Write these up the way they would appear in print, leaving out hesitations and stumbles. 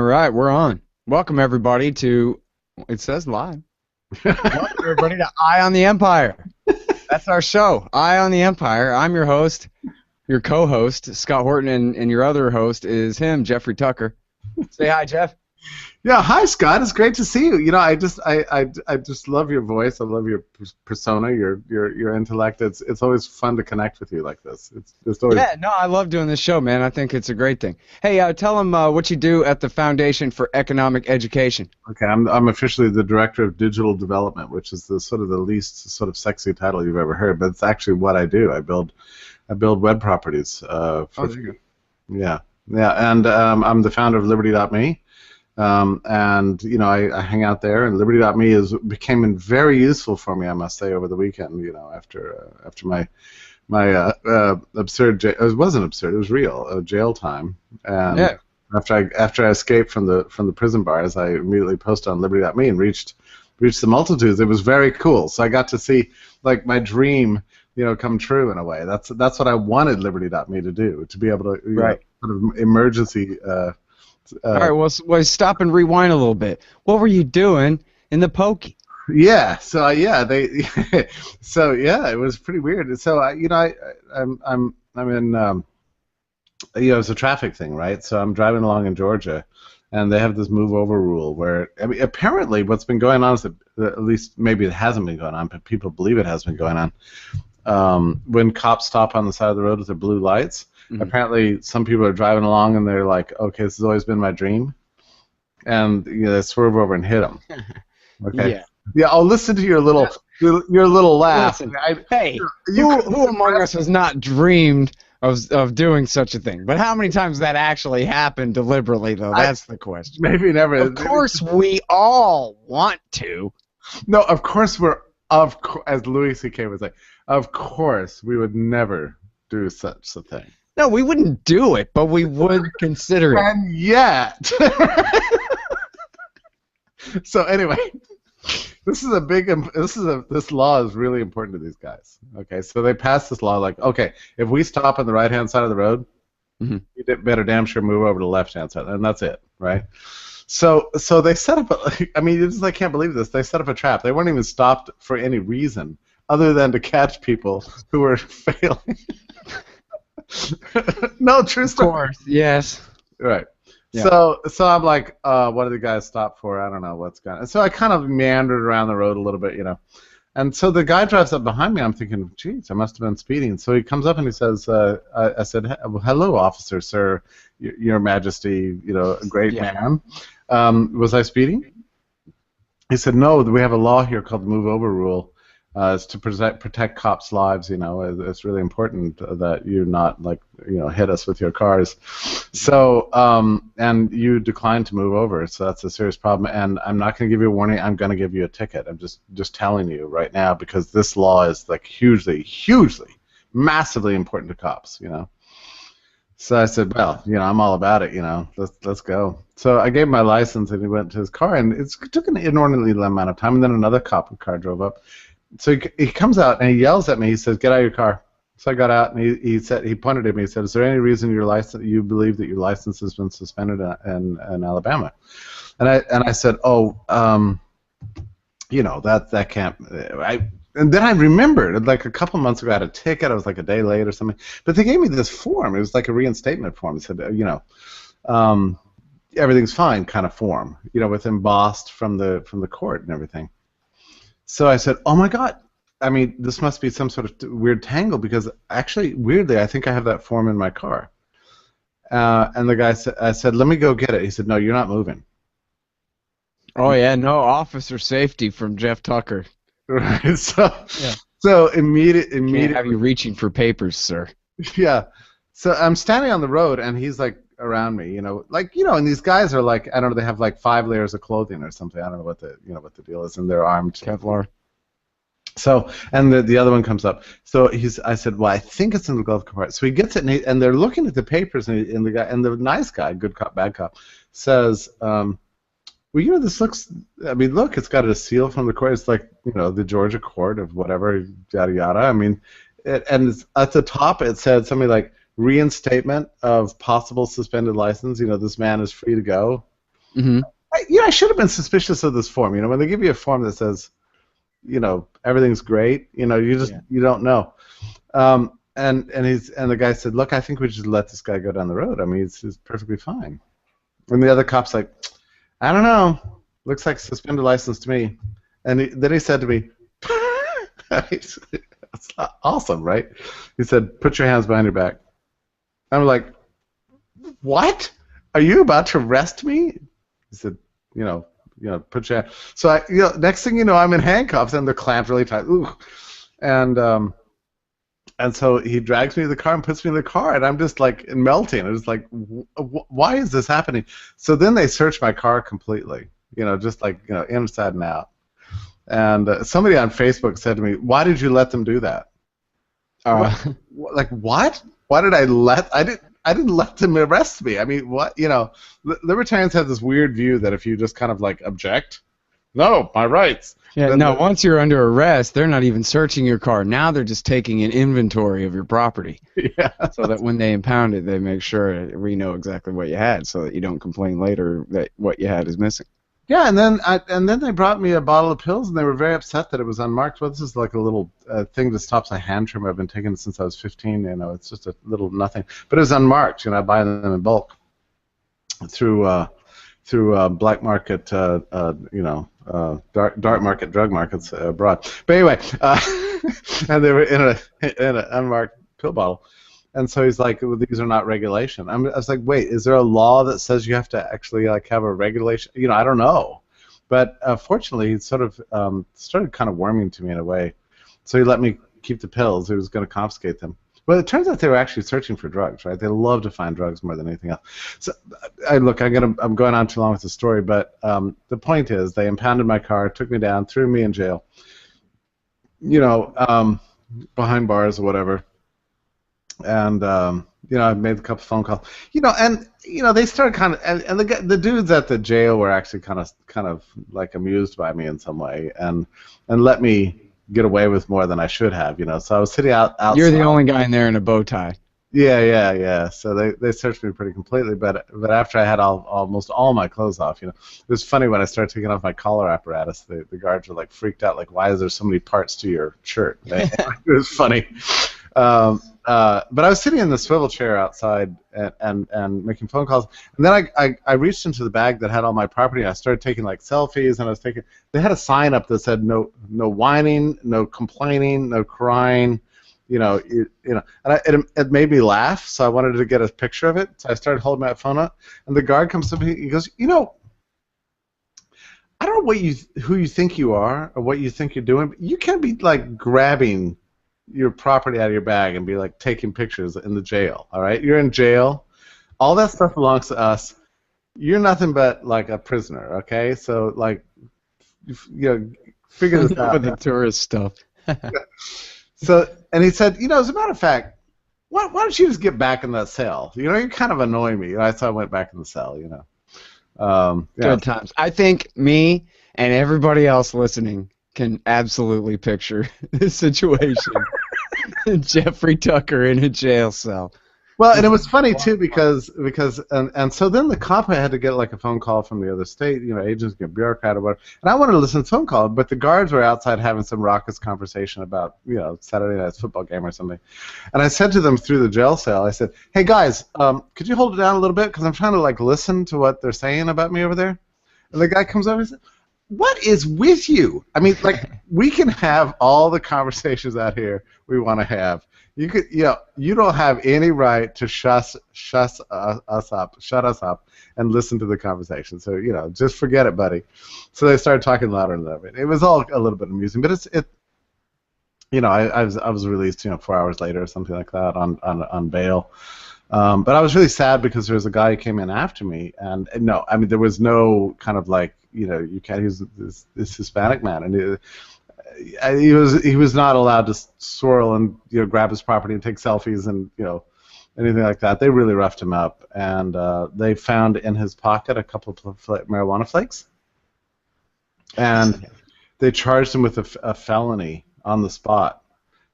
right, we're on. Welcome everybody to, it says live. Welcome everybody to Eye on the Empire. That's our show, Eye on the Empire. I'm your host, your co-host, Scott Horton, and your other host is him, Jeffrey Tucker. Say hi, Jeff. Yeah, hi Scott. It's great to see you. You know, I just love your voice. I love your persona, your intellect. It's always fun to connect with you like this. It's just always. Yeah, no, I love doing this show, man. I think it's a great thing. Hey, tell them what you do at the Foundation for Economic Education. Okay, I'm officially the director of digital development, which is the least sort of sexy title you've ever heard, but it's actually what I do. I build web properties. Yeah, and I'm the founder of Liberty.me. And you know, I hang out there, and Liberty.me became very useful for me, I must say, over the weekend. You know, after my absurd it wasn't absurd, it was real jail time, and yeah. after I escaped from the prison bars, I immediately posted on Liberty.me and reached the multitudes. It was very cool. So I got to see like my dream, you know, come true in a way. That's what I wanted Liberty.me to do, to be able to Right. sort of emergency. All right, well, stop and rewind a little bit. What were you doing in the pokey? Yeah, so so yeah, it was pretty weird. So I'm in you know, it's a traffic thing, right? So I'm driving along in Georgia, and they have this move over rule where, I mean, apparently what's been going on is that, at least maybe it hasn't been going on, but people believe it has been going on. When cops stop on the side of the road with their blue lights. Mm-hmm. Apparently, some people are driving along and they're like, "Okay, this has always been my dream," and you know, they swerve over and hit them. Okay. Yeah. Yeah. I'll listen to your little laugh. Listen, hey, who among us has not dreamed of doing such a thing? But how many times that actually happened deliberately, though? That's the question. Maybe never. Of course, we all want to. No, of course as Louis C.K. would say, of course we would never do such a thing. No, we wouldn't do it, but we would consider it. And yet. So anyway, this law is really important to these guys. Okay, so they passed this law like, okay, if we stop on the right-hand side of the road, mm-hmm. you better damn sure move over to the left-hand side, and that's it, right? So they set up I can't believe this. They set up a trap. They weren't even stopped for any reason other than to catch people who were failing. No, true story. Of course, yes. Right. Yeah. So I'm like, what do the guys stop for? I don't know what's going on. And so I kind of meandered around the road a little bit, you know. And so the guy drives up behind me. I'm thinking, geez, I must have been speeding. So he comes up and he says, I said, hello, officer, sir, your majesty, you know, a great man. Was I speeding? He said, no, we have a law here called the move over rule. It's to protect cops' lives. You know, it's really important that you not, like, you know, hit us with your cars. So, and you declined to move over, so that's a serious problem. And I'm not going to give you a warning. I'm going to give you a ticket. I'm just telling you right now, because this law is like hugely, massively important to cops. You know. So I said, well, you know, I'm all about it. You know, let's go. So I gave him my license, and he went to his car, and it took an inordinately amount of time. And then another cop car drove up. So he comes out and he yells at me. He says, "Get out of your car." So I got out, and he pointed at me. He said, "Is there any reason you believe that your license has been suspended in Alabama?" And I said, "Oh, you know, that can't." And then I remembered, like a couple months ago, I had a ticket. I was like a day late or something. But they gave me this form. It was like a reinstatement form. It said, you know, everything's fine kind of form, you know, with embossed from the court and everything. So I said, oh my God, I mean, this must be some sort of weird tangle, because actually, weirdly, I think I have that form in my car. And the guy said, I said, let me go get it. He said, no, you're not moving. Oh yeah, no officer safety from Jeff Tucker. Right. So immediately Can't have you reaching for papers, sir. Yeah. So I'm standing on the road, and he's like around me, you know, like, you know, and these guys are like, I don't know, they have like 5 layers of clothing or something. I don't know what the deal is, and they're armed. Kevlar. So, and the other one comes up. So I said, well, I think it's in the glove compartment. So he gets it, and they're looking at the papers, and the nice guy, good cop, bad cop, says, well, you know, this looks, I mean, look, it's got a seal from the court. It's like, you know, the Georgia court of whatever, yada yada. I mean, and at the top it said something like, reinstatement of possible suspended license. You know, this man is free to go. Mm-hmm. I should have been suspicious of this form. When they give you a form that says, everything's great, you don't know. And the guy said, look, I think we should let this guy go down the road. I mean, he's perfectly fine. And the other cop's like, I don't know. Looks like suspended license to me. And then he said to me, it's awesome, right? He said, put your hands behind your back. I'm like, what? Are you about to arrest me? He said, put your hand. So next thing you know, I'm in handcuffs and they're clamped really tight. Ooh. And so he drags me to the car and puts me in the car, and I'm just like melting. I was like, why is this happening? So then they searched my car completely, just like inside and out. And somebody on Facebook said to me, "Why did you let them do that?" Like what? Why did I didn't let them arrest me. I mean, what? Libertarians have this weird view that if you just kind of like object, no, my rights. Yeah, no, once you're under arrest, they're not even searching your car. Now they're just taking an inventory of your property. Yeah. So that when they impound it, they make sure we know exactly what you had so that you don't complain later that what you had is missing. Yeah, and then they brought me a bottle of pills, and they were very upset that it was unmarked. Well, this is like a little thing that stops a hand trimmer. I've been taking it since I was 15. It's just a little nothing. But it was unmarked. I buy them in bulk through black market, dark market drug markets abroad. But anyway, and they were in an unmarked pill bottle. And so he's like, well, these are not regulation. I was like, wait, is there a law that says you have to actually have a regulation? I don't know. But fortunately, he sort of started kind of warming to me in a way. So he let me keep the pills. He was going to confiscate them. Well, it turns out they were actually searching for drugs, right? They love to find drugs more than anything else. So, I'm going on too long with the story, but the point is, they impounded my car, took me down, threw me in jail, behind bars or whatever. And I made a couple phone calls, they started kind of, and the dudes at the jail were actually kind of like amused by me in some way, and let me get away with more than I should have, So I was sitting outside. You're the only guy in there in a bow tie. Yeah. So they searched me pretty completely, but after I had almost all my clothes off, it was funny when I started taking off my collar apparatus. The guards were like freaked out, like, why is there so many parts to your shirt? It was funny. But I was sitting in the swivel chair outside and making phone calls, and then I reached into the bag that had all my property, and I started taking like selfies, and they had a sign up that said no whining, no complaining, no crying, and it made me laugh, so I wanted to get a picture of it, so I started holding my phone up, and the guard comes up to me, he goes, I don't know who you think you are or what you think you're doing, but you can't be like grabbing your property out of your bag and be like taking pictures in the jail. All right, you're in jail. All that stuff belongs to us. You're nothing but like a prisoner. Okay, so like, figure this out. With the tourist stuff. So, and he said, as a matter of fact, why don't you just get back in that cell? You're kind of annoying me. So I went back in the cell. Good times. I think me and everybody else listening can absolutely picture this situation. Jeffrey Tucker in a jail cell. Well, and it was funny too because and so then the cop had to get like a phone call from the other state, agents, bureaucrat or whatever. And I wanted to listen to the phone call, but the guards were outside having some raucous conversation about Saturday night's football game or something. And I said to them through the jail cell, I said, "Hey guys, could you hold it down a little bit because I'm trying to like listen to what they're saying about me over there?" And the guy comes over and says, "What is with you? I mean, like, we can have all the conversations out here we want to have. You don't have any right to shut us up, and listen to the conversation. So, just forget it, buddy." So they started talking louder and louder. It was all a little bit amusing, but I was released, 4 hours later or something like that on bail. But I was really sad because there was a guy who came in after me, and no, I mean there was no kind of like you can't. He was this Hispanic man, and he was not allowed to swirl and grab his property and take selfies and anything like that. They really roughed him up, and they found in his pocket a couple of marijuana flakes, and they charged him with a felony on the spot.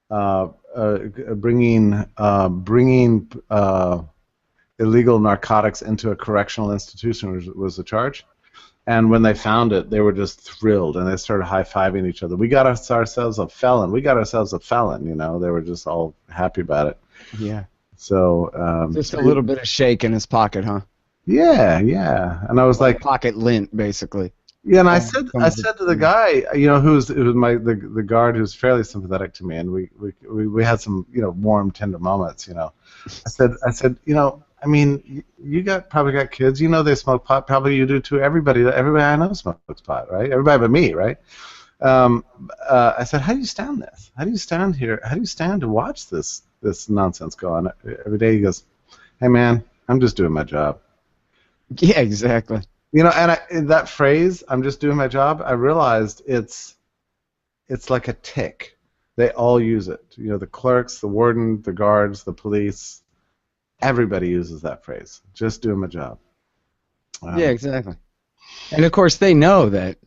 Bringing illegal narcotics into a correctional institution was the charge. And when they found it, they were just thrilled, and they started high-fiving each other. We got ourselves a felon. We got ourselves a felon. You know, they were just all happy about it. Yeah. So Just a little bit of shake in his pocket, huh? yeah, yeah. And I was like, pocket lint, basically. yeah. And I said to the guy, you know, who was the guard who's fairly sympathetic to me, and we had some, you know, warm, tender moments. You know, I said, you know, I mean, you probably got kids. You know, they smoke pot. Probably you do too. Everybody I know smokes pot, right? Everybody but me, right? I said, how do you stand this? How do you stand here? How do you stand to watch this nonsense go on every day? He goes, hey man, I'm just doing my job. Yeah, exactly. You know, and in that phrase, I'm just doing my job, I realized it's like a tick. They all use it. You know, the clerks, the warden, the guards, the police, everybody uses that phrase. Just doing my job. Yeah, exactly. And of course they know that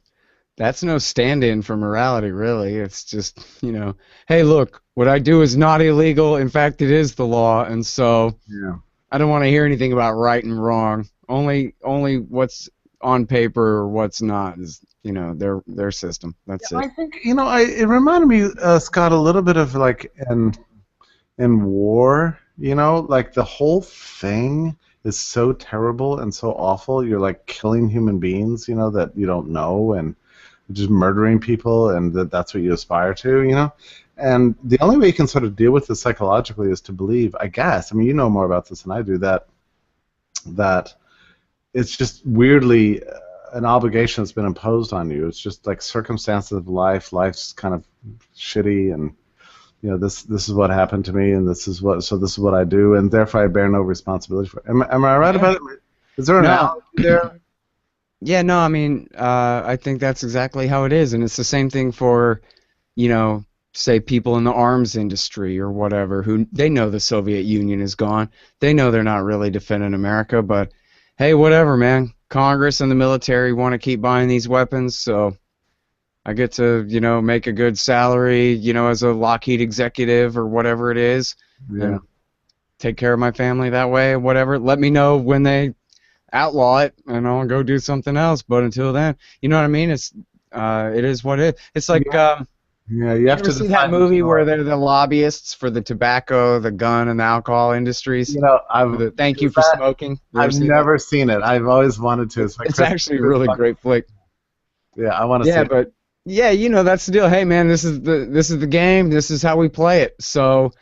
that's no stand-in for morality, really. It's just, you know, hey, look, what I do is not illegal. In fact, it is the law, and so I don't want to hear anything about right and wrong. Only what's on paper or what's not is, you know, their system. That's it. I think, you know, it reminded me, Scott, a little bit of like in war. You know, like the whole thing is so terrible and so awful. You're like killing human beings, you know, that you don't know, and just murdering people, and that's what you aspire to, you know. And the only way you can sort of deal with this psychologically is to believe, I guess. I mean, you know more about this than I do. That it's just weirdly an obligation that's been imposed on you. It's just like circumstances of life. Life's kind of shitty, and you know, this is what happened to me, and this is what I do, and therefore I bear no responsibility for it. Am I right about it? Is there an analogy there? Yeah, no, I mean, I think that's exactly how it is, and it's the same thing for, you know, say people in the arms industry or whatever, who they know the Soviet Union is gone. They know they're not really defending America, but hey, whatever, man. Congress and the military want to keep buying these weapons, so I get to, you know, make a good salary, you know, as a Lockheed executive or whatever it is. Yeah. And take care of my family that way, whatever. Let me know when they outlaw it, and I'll go do something else. But until then, you know what I mean? It is what it is. It's like, yeah, you have to see that movie where they're the lobbyists for the tobacco, the gun, and the alcohol industries. You know, thank you for smoking. I've never seen it. I've always wanted to. It's actually a really great flick. Yeah, I want to see it. But yeah, you know, that's the deal. Hey, man, this is the game. This is how we play it. So,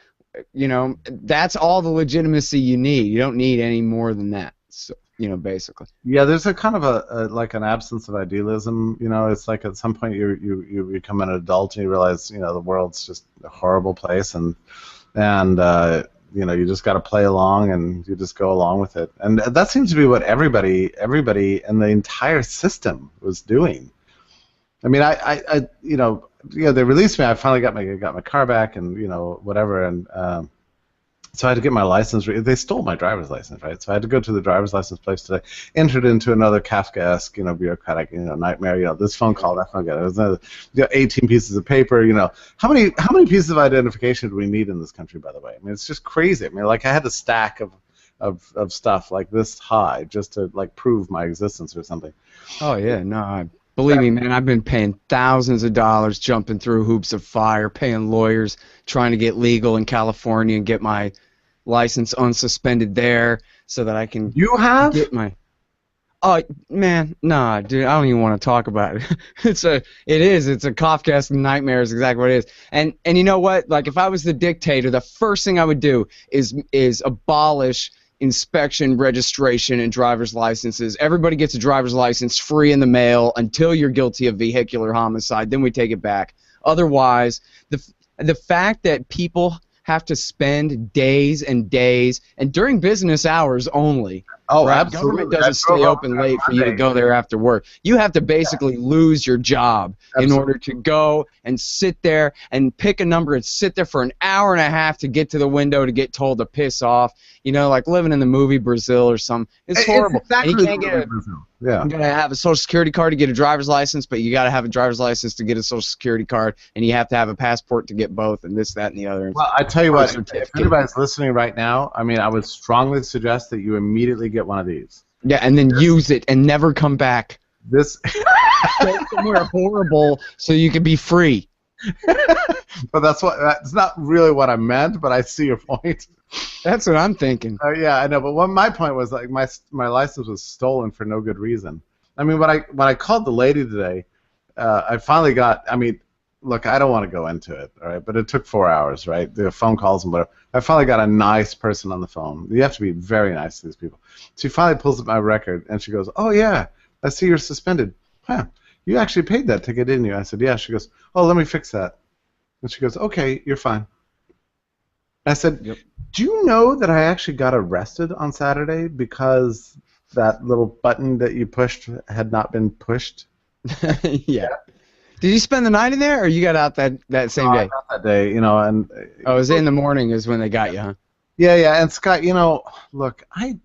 you know, that's all the legitimacy you need. You don't need any more than that. So, you know, basically. Yeah, there's a kind of a like an absence of idealism. You know, it's like at some point you become an adult and you realize, you know, the world's just a horrible place, and you know, you just got to play along and you just go along with it. And that seems to be what everybody in the entire system was doing. I mean, I you know, they released me. I finally got my car back, and you know, whatever, and so I had to get my license. They stole my driver's license, right? So I had to go to the driver's license place today. Entered into another Kafkaesque, you know, bureaucratic, you know, nightmare. You know, this phone call, that phone call. It was another, you know, 18 pieces of paper. You know, how many pieces of identification do we need in this country? By the way, I mean, it's just crazy. I mean, like I had a stack of stuff like this high just to like prove my existence or something. Oh yeah, no. Believe me, man, I've been paying thousands of dollars, jumping through hoops of fire, paying lawyers, trying to get legal in California and get my license unsuspended there so that I can get my... Oh, man, nah, dude, I don't even want to talk about it. It's a Kafkaesque nightmare is exactly what it is. And you know what? Like, if I was the dictator, the first thing I would do is abolish inspection, registration, and driver's licenses. Everybody gets a driver's license free in the mail until you're guilty of vehicular homicide. Then we take it back. Otherwise, the fact that people have to spend days and days, and during business hours only. Oh, right? Absolutely. Government doesn't stay open late for you to go there after work. You have to basically lose your job in order to go and sit there and pick a number and sit there for an hour and a half to get to the window to get told to piss off. You know, like living in the movie Brazil or something. It's horrible. Exactly. And you can't get you gotta have a social security card to get a driver's license, but you gotta have a driver's license to get a social security card, and you have to have a passport to get both, and this, that, and the other. Well, I tell you what, if anybody's listening right now, I mean, I would strongly suggest that you immediately get one of these. Yeah, and then use it and never come back. this. Go somewhere horrible so you can be free. But that's not really what I meant. But I see your point. That's what I'm thinking. Oh yeah, I know. But my point was like my license was stolen for no good reason. I mean, when I called the lady today, I finally got. I mean, look, I don't want to go into it, all right? But it took 4 hours, right? The phone calls and whatever. I finally got a nice person on the phone. You have to be very nice to these people. She finally pulls up my record and she goes, "Oh yeah, I see you're suspended. Huh? You actually paid that ticket, didn't you?" I said, "Yeah." She goes, "Oh, let me fix that." And she goes, "Okay, you're fine." I said, Yep. "Do you know that I actually got arrested on Saturday because that little button that you pushed had not been pushed?" Yeah. Did you spend the night in there, or you got out that same day? Not that day, you know, and Oh, it was in the morning is when they got you, huh? yeah, and Scott, you know, look, the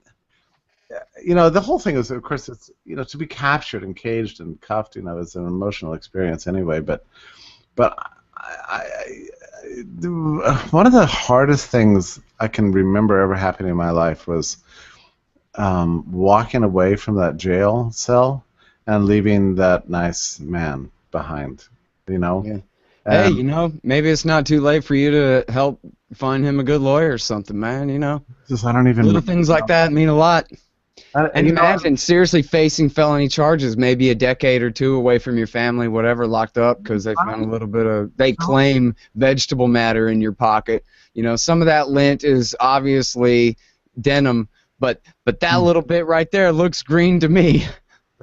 whole thing is, of course, it's, to be captured and caged and cuffed, is an emotional experience anyway, but one of the hardest things I can remember ever happening in my life was walking away from that jail cell and leaving that nice man behind, Yeah. Hey, maybe it's not too late for you to help find him a good lawyer or something, man, Just I don't even Little things like that mean a lot. And imagine seriously facing felony charges, maybe a decade or two away from your family, whatever, locked up because they found a little bit of, they claim, vegetable matter in your pocket. Some of that lint is obviously denim, but that little bit right there looks green to me.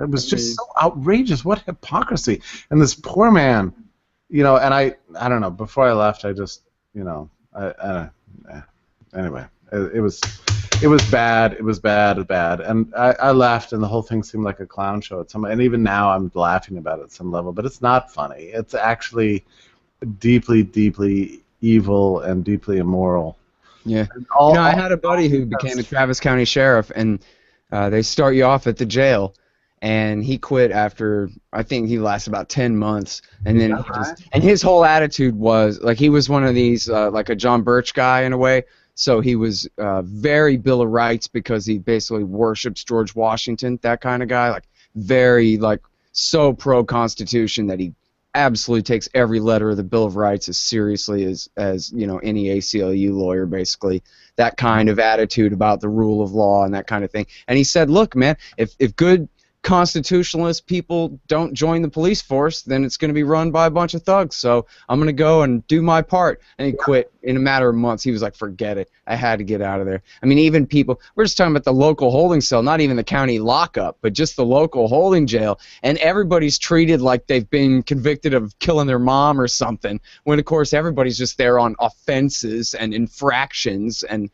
It was just so outrageous. What hypocrisy. And this poor man, and I don't know, before I left, I just, anyway, it was bad. It was bad. And I laughed, and the whole thing seemed like a clown show at some. And even now, I'm laughing about it at some level. But it's not funny. It's actually deeply, deeply evil and deeply immoral. Yeah. I had a buddy who became a Travis County sheriff, and they start you off at the jail. And he quit after, I think he lasted about 10 months, and then and his whole attitude was like he was one of these like a John Birch guy in a way. So he was very Bill of Rights because he basically worships George Washington, that kind of guy, like very like so pro Constitution that he absolutely takes every letter of the Bill of Rights as seriously as any ACLU lawyer, basically. That kind of attitude about the rule of law and that kind of thing. And he said, look, man, if good constitutionalist people don't join the police force, then it's going to be run by a bunch of thugs. So I'm going to go and do my part. And he quit in a matter of months. He was like, forget it. I had to get out of there. I mean, even people, we're just talking about the local holding cell, not even the county lockup, but just the local holding jail. And everybody's treated like they've been convicted of killing their mom or something, when, of course, everybody's just there on offenses and infractions and,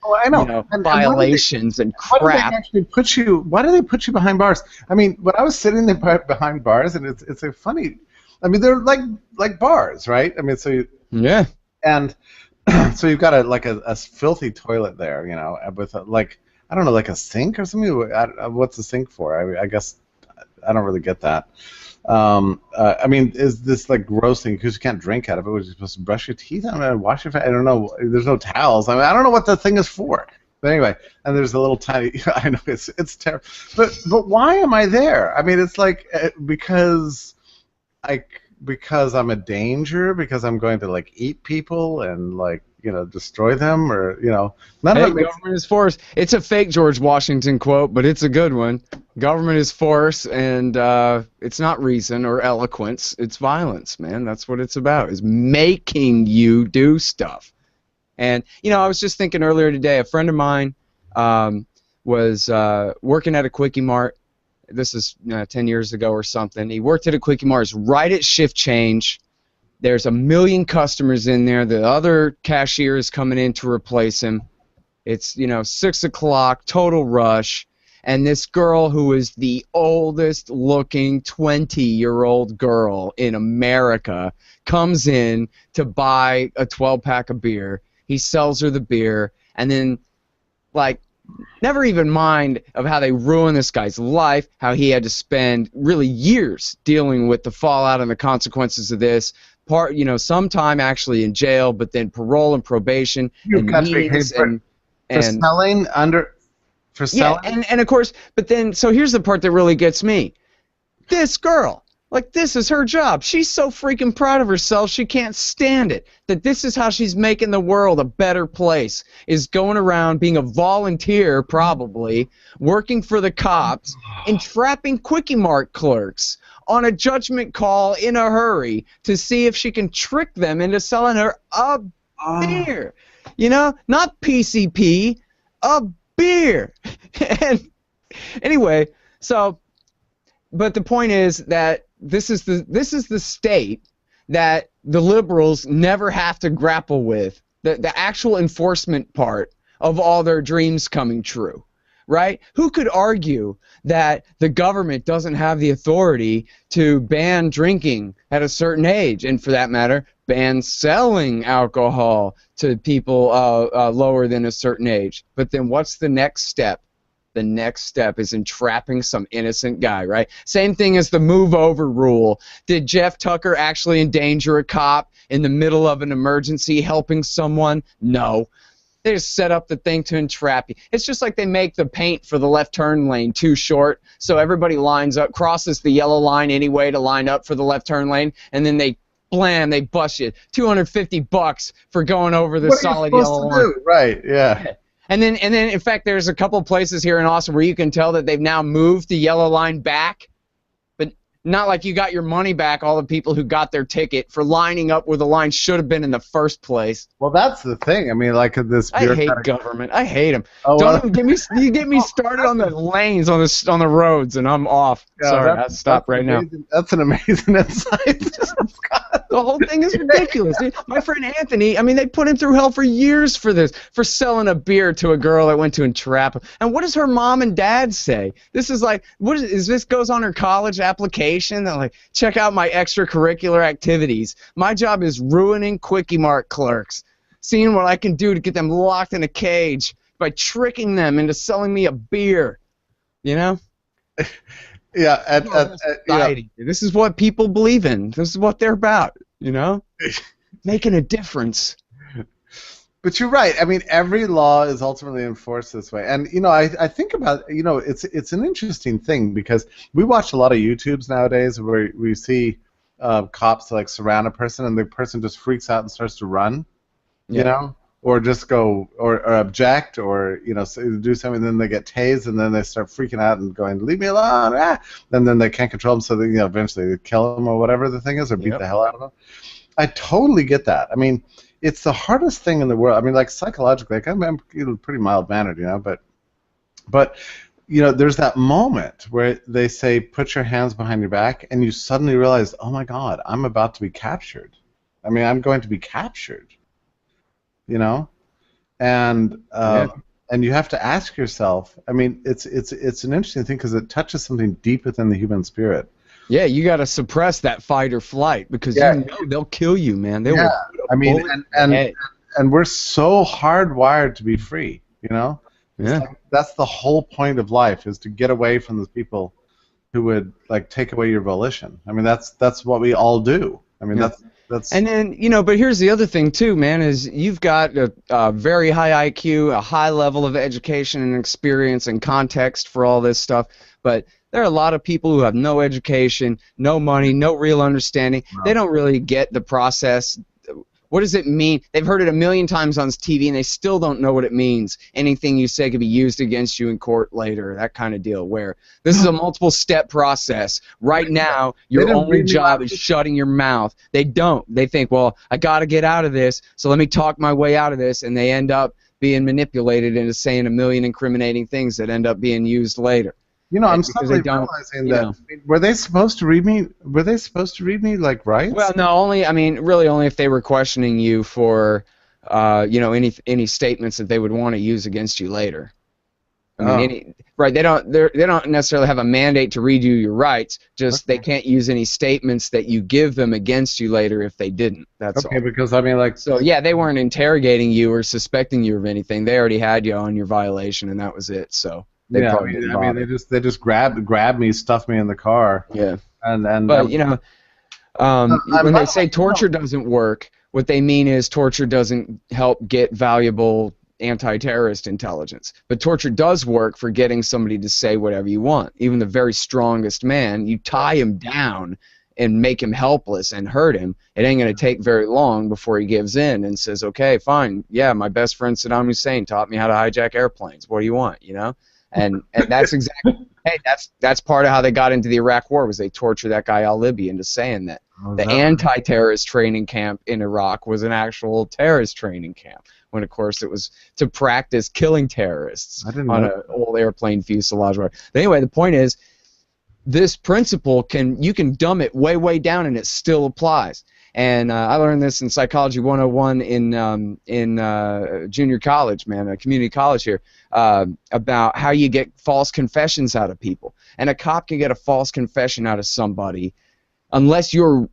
violations and crap. Why do they put you behind bars? I mean, when I was sitting there behind bars, and it's a funny, I mean, they're like bars, right? I mean, yeah, and so you've got a filthy toilet there, with I don't know, like a sink or something. What's the sink for? I guess I don't really get that. I mean, is this like gross thing because you can't drink out of it? Was you supposed to brush your teeth? I mean, wash your face? I don't know. There's no towels. I mean, I don't know what the thing is for. But anyway, and there's a little tiny. I know it's terrible. But why am I there? I mean, it's like because I'm a danger, because I'm going to eat people and destroy them, or none of it. Government is force. It's a fake George Washington quote, but it's a good one. Government is force, and it's not reason or eloquence. It's violence, man. That's what it's about. Is making you do stuff. And, I was just thinking earlier today, a friend of mine was working at a Quickie Mart. This is 10 years ago or something. He worked at a Quickie Mart. It's right at shift change. There's 1 million customers in there. The other cashier is coming in to replace him. It's, 6 o'clock, total rush. And this girl, who is the oldest looking 20-year-old girl in America, comes in to buy a 12-pack of beer. He sells her the beer, and then, never even mind of how they ruin this guy's life, how he had to spend really years dealing with the fallout and the consequences of this. Some time actually in jail, but then parole and probation and meetings and selling under. For selling? Yeah, and of course, but then, so here's the part that really gets me. This girl, like, this is her job. She's so freaking proud of herself, she can't stand it. That this is how she's making the world a better place, is going around being a volunteer, probably, working for the cops, entrapping Quickie Mart clerks on a judgment call in a hurry to see if she can trick them into selling her a beer. You know, not PCP, a beer. And anyway, so, but the point is that this is the state that the liberals never have to grapple with, the actual enforcement part of all their dreams coming true. Right? Who could argue that the government doesn't have the authority to ban drinking at a certain age, and for that matter, ban selling alcohol to people lower than a certain age? But then what's the next step? The next step is entrapping some innocent guy, right? Same thing as the move over rule. Did Jeff Tucker actually endanger a cop in the middle of an emergency helping someone? No. They just set up the thing to entrap you. It's just like they make the paint for the left turn lane too short, so everybody lines up, crosses the yellow line anyway to line up for the left turn lane, and then they bust you. $250 for going over the solid yellow line. Right, yeah. And then, in fact, there's a couple places here in Austin where you can tell that they've now moved the yellow line back. Not like you got your money back, all the people who got their ticket for lining up where the line should have been in the first place. Well, that's the thing. I mean, like this. I hate government. I hate them. Oh, Don't get me. You get me started on the lanes on the roads, and I'm off. Yeah, sorry, I stop right now. That's an amazing insight. The whole thing is ridiculous. Dude. My friend Anthony, I mean, they put him through hell for years for this, for selling a beer to a girl that went to entrap him. And what does her mom and dad say? This is like, this goes on her college application? That like, check out my extracurricular activities. My job is ruining Quickie Mart clerks, seeing what I can do to get them locked in a cage by tricking them into selling me a beer. You know? Yeah, society. This is what people believe in. This is what they're about, you know? Making a difference. But you're right. I mean, every law is ultimately enforced this way. And, you know, I think about, you know, it's an interesting thing because we watch a lot of YouTubes nowadays where we see cops, like, surround a person and the person just freaks out and starts to run, you know? Or just go, or object, or, you know, do something, and then they get tased, and then they start freaking out and going, leave me alone, and then they can't control them, so they, you know, eventually they kill them or whatever the thing is, or beat the hell out of them. I totally get that. I mean, it's the hardest thing in the world. I mean, like, psychologically, like, I'm pretty mild-mannered, you know, but, you know, there's that moment where they say, put your hands behind your back, and you suddenly realize, oh, my God, I'm about to be captured. I mean, I'm going to be captured. You know, and you have to ask yourself. I mean, it's an interesting thing because it touches something deep within the human spirit. Yeah, you got to suppress that fight or flight because you know they'll kill you, man. They will. I mean, and we're so hardwired to be free. You know, that's the whole point of life is to get away from those people who would like take away your volition. I mean, that's what we all do. I mean, that's. And then, you know, but here's the other thing, too, man, is you've got a very high IQ, a high level of education and experience and context for all this stuff, but there are a lot of people who have no education, no money, no real understanding. Wow. They don't really get the process. What does it mean? They've heard it a million times on TV, and they still don't know what it means. Anything you say could be used against you in court later, that kind of deal, where this is a multiple-step process. Right now, your only job is shutting your mouth. They don't. They think, well, I got to get out of this, so let me talk my way out of this, and they end up being manipulated into saying a million incriminating things that end up being used later. You know, I'm suddenly realizing that were they supposed to read me? Were they supposed to read me like rights? Well, no, only really only if they were questioning you for, you know, any statements that they would want to use against you later. I mean, they don't necessarily have a mandate to read you your rights. Just they can't use any statements that you give them against you later if they didn't. That's okay. Because I mean, like, so yeah, they weren't interrogating you or suspecting you of anything. They already had you on your violation, and that was it. So. I mean, they just grabbed me, stuffed me in the car. Yeah. But you know, when they say torture doesn't work, what they mean is torture doesn't help get valuable anti-terrorist intelligence. But torture does work for getting somebody to say whatever you want. Even the very strongest man, you tie him down and make him helpless and hurt him, it ain't going to take very long before he gives in and says, okay, fine, yeah, my best friend Saddam Hussein taught me how to hijack airplanes. What do you want, you know? And that's exactly, hey, that's part of how they got into the Iraq War, was they tortured that guy al-Libi into saying that the anti-terrorist training camp in Iraq was an actual terrorist training camp, when of course it was to practice killing terrorists on an old airplane fuselage. But anyway, the point is, this principle you can dumb it way, way down and it still applies. And I learned this in Psychology 101 in junior college, man, community college here, about how you get false confessions out of people. And a cop can get a false confession out of somebody unless you're,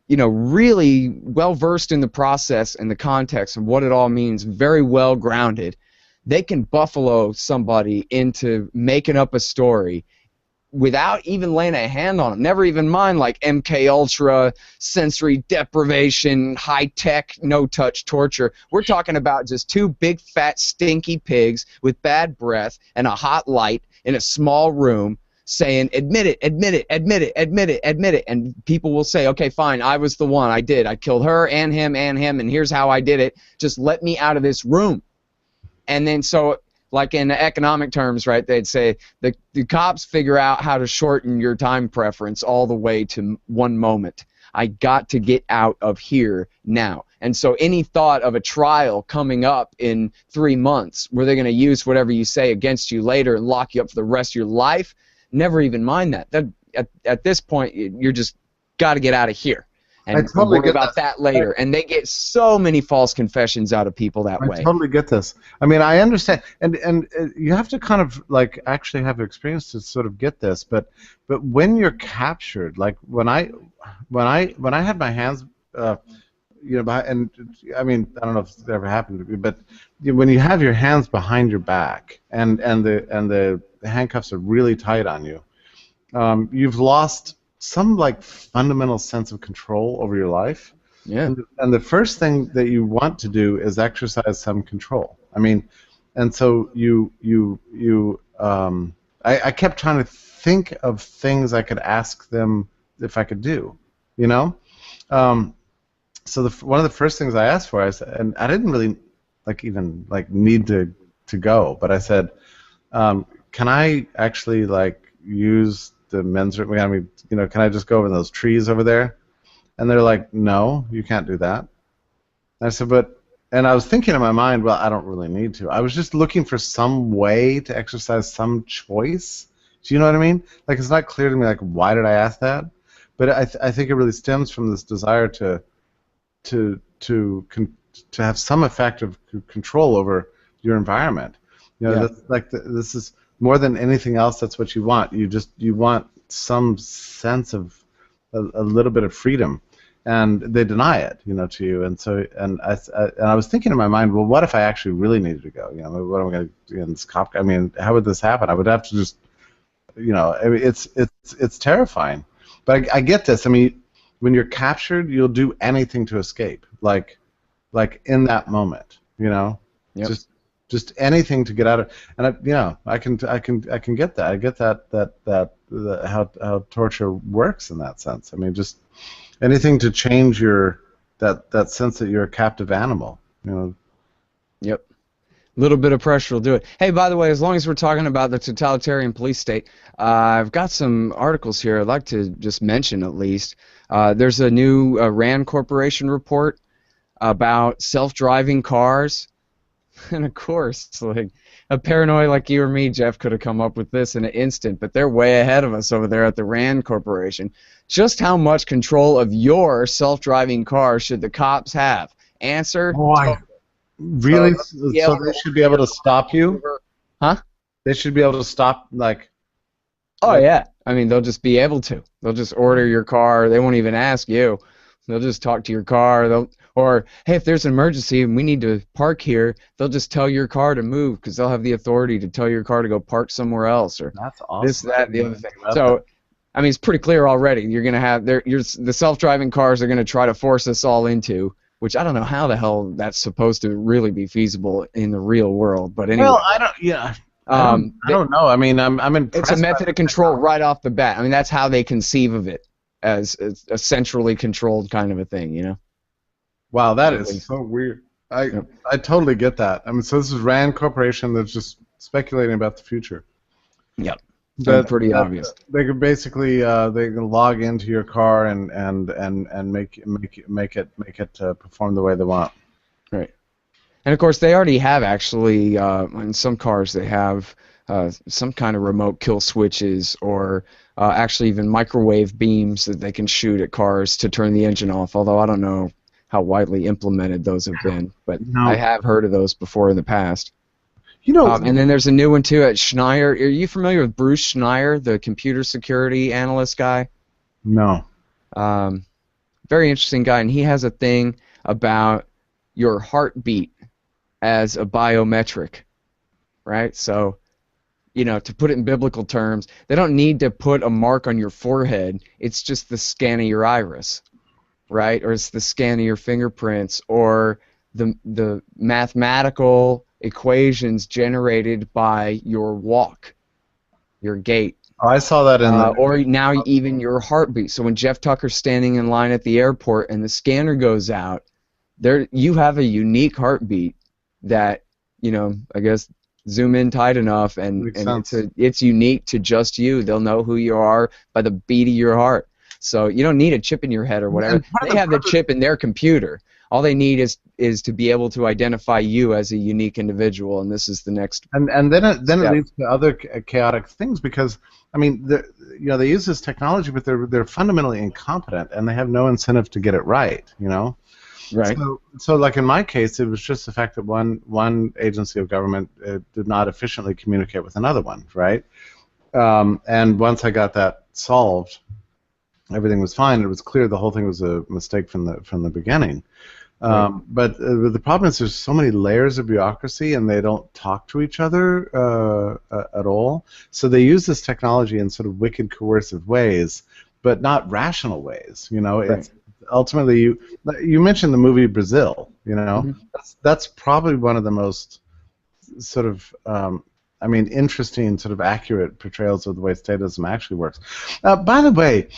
you know, really well versed in the process and the context and what it all means, very well grounded. They can buffalo somebody into making up a story without even laying a hand on them. Never even mind like MK Ultra, sensory deprivation, high-tech, no-touch torture. We're talking about just two big, fat, stinky pigs with bad breath and a hot light in a small room saying, admit it, admit it, admit it, admit it, admit it. And people will say, okay, fine, I was the one. I did. I killed her and him, and here's how I did it. Just let me out of this room. And then so, like in economic terms, right, they'd say the cops figure out how to shorten your time preference all the way to 1 moment. I got to get out of here now. And so any thought of a trial coming up in 3 months where they're going to use whatever you say against you later and lock you up for the rest of your life, never even mind that. At this point, you're just got to get out of here. And worry about that later. And they get so many false confessions out of people that way. I totally get this. I mean, I understand, and you have to kind of like actually have experience to sort of get this. But when you're captured, like when I had my hands, you know, and I mean, I don't know if it's ever happened to me, but when you have your hands behind your back and the handcuffs are really tight on you, you've lost some like fundamental sense of control over your life. Yeah. And the first thing that you want to do is exercise some control. I mean, and so I kept trying to think of things I could ask them if I could do, you know. So one of the first things I asked for, and I didn't really even need to go, but I said, can I actually use the men's room? I mean, you know, can I just go over those trees over there? And they're like, no, you can't do that. And I said, and I was thinking in my mind, well, I don't really need to. I was just looking for some way to exercise some choice. Do you know what I mean? Like, it's not clear to me, like, why did I ask that? But I think it really stems from this desire to have some effective control over your environment. You know, Yeah. this is more than anything else. That's what you want. You want some sense of a little bit of freedom, and they deny it, you know, to you. And so, and I was thinking in my mind, well, what if I actually really needed to go? You know, what am I going to do in this cop? I mean, how would this happen? I would have to just, you know, I mean, it's terrifying. But I get this. I mean, when you're captured, you'll do anything to escape, like in that moment, you know. Yep. Just anything to get out of, and I can get that. I get that how torture works in that sense. I mean, just anything to change that sense that you're a captive animal. You know. Yep. A little bit of pressure will do it. Hey, by the way, as long as we're talking about the totalitarian police state, I've got some articles here I'd like to just mention at least. There's a new RAND Corporation report about self-driving cars. And of course, like a paranoid like you or me, Jeff, could have come up with this in an instant, but they're way ahead of us over there at the RAND Corporation. Just how much control of your self-driving car should the cops have? Answer. Why? Really? So they should be able to stop you? Huh? They should be able to stop, like... Oh, yeah. I mean, they'll just be able to. They'll just order your car. They won't even ask you. They'll just talk to your car. Or, hey, if there's an emergency and we need to park here, they'll just tell your car to move because they'll have the authority to tell your car to go park somewhere else. Or that's awesome. This, that, the other thing. So, I mean, it's pretty clear already. You're going to have the self-driving cars are going to try to force us all into which I don't know how the hell that's supposed to really be feasible in the real world. But anyway. Well, I don't. Yeah. I don't know. I mean, I'm impressed. It's a method of control right off the bat. I mean, that's how they conceive of it, as a centrally controlled kind of a thing, you know? Wow, that is so weird. I totally get that. I mean, so this is Rand Corporation that's just speculating about the future. Yep. That's pretty obvious. They could basically they can log into your car and make it perform the way they want. Right. And of course, they already have actually in some cars they have some kind of remote kill switches, or actually even microwave beams that they can shoot at cars to turn the engine off. Although I don't know how widely implemented those have been, but I have heard of those before in the past. You know, and then there's a new one too at Schneier. Are you familiar with Bruce Schneier, the computer security analyst guy? No. Very interesting guy, and he has a thing about your heartbeat as a biometric, right? So, you know, to put it in biblical terms, they don't need to put a mark on your forehead. It's just the scan of your iris, right? Or it's the scan of your fingerprints, or the mathematical equations generated by your walk, your gait. Oh, I saw that in or now even your heartbeat. So when Jeff Tucker's standing in line at the airport and the scanner goes out, there you have a unique heartbeat that, you know, I guess zoom in tight enough and it's unique to just you. They'll know who you are by the beat of your heart. So you don't need a chip in your head or whatever. They have the chip in their computer. All they need is to be able to identify you as a unique individual, and this is the next. And then it leads to other chaotic things, because I mean, they use this technology, but they're fundamentally incompetent, and they have no incentive to get it right. You know. Right. So like in my case, it was just the fact that one agency of government did not efficiently communicate with another one, right? And once I got that solved, everything was fine. It was clear the whole thing was a mistake from the beginning. But the problem is there's so many layers of bureaucracy, and they don't talk to each other at all. So they use this technology in sort of wicked, coercive ways, but not rational ways. You know, it's ultimately you mentioned the movie Brazil. You know, that's probably one of the most sort of interesting, sort of accurate portrayals of the way statism actually works. By the way.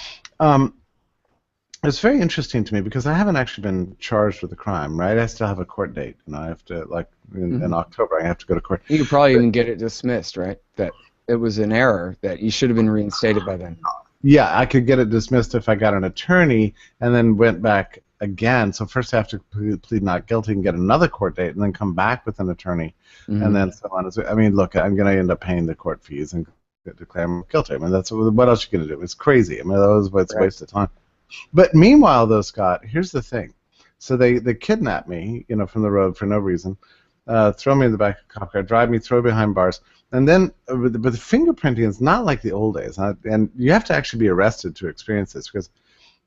It's very interesting to me because I haven't actually been charged with a crime, right? I still have a court date, and I have to, like, in October, I have to go to court. You could probably even get it dismissed, right? That it was an error, that you should have been reinstated by then. Yeah, I could get it dismissed if I got an attorney and then went back again. So first I have to plead not guilty and get another court date, and then come back with an attorney, and then so on. I mean, look, I'm going to end up paying the court fees and declare him guilty. I mean, that's what else you going to do? It's crazy. I mean, it's a waste of time. But meanwhile, though, Scott, here's the thing. So they kidnap me, you know, from the road for no reason, throw me in the back of a cop car, drive me, throw behind bars, and then, but the fingerprinting is not like the old days, and you have to actually be arrested to experience this, because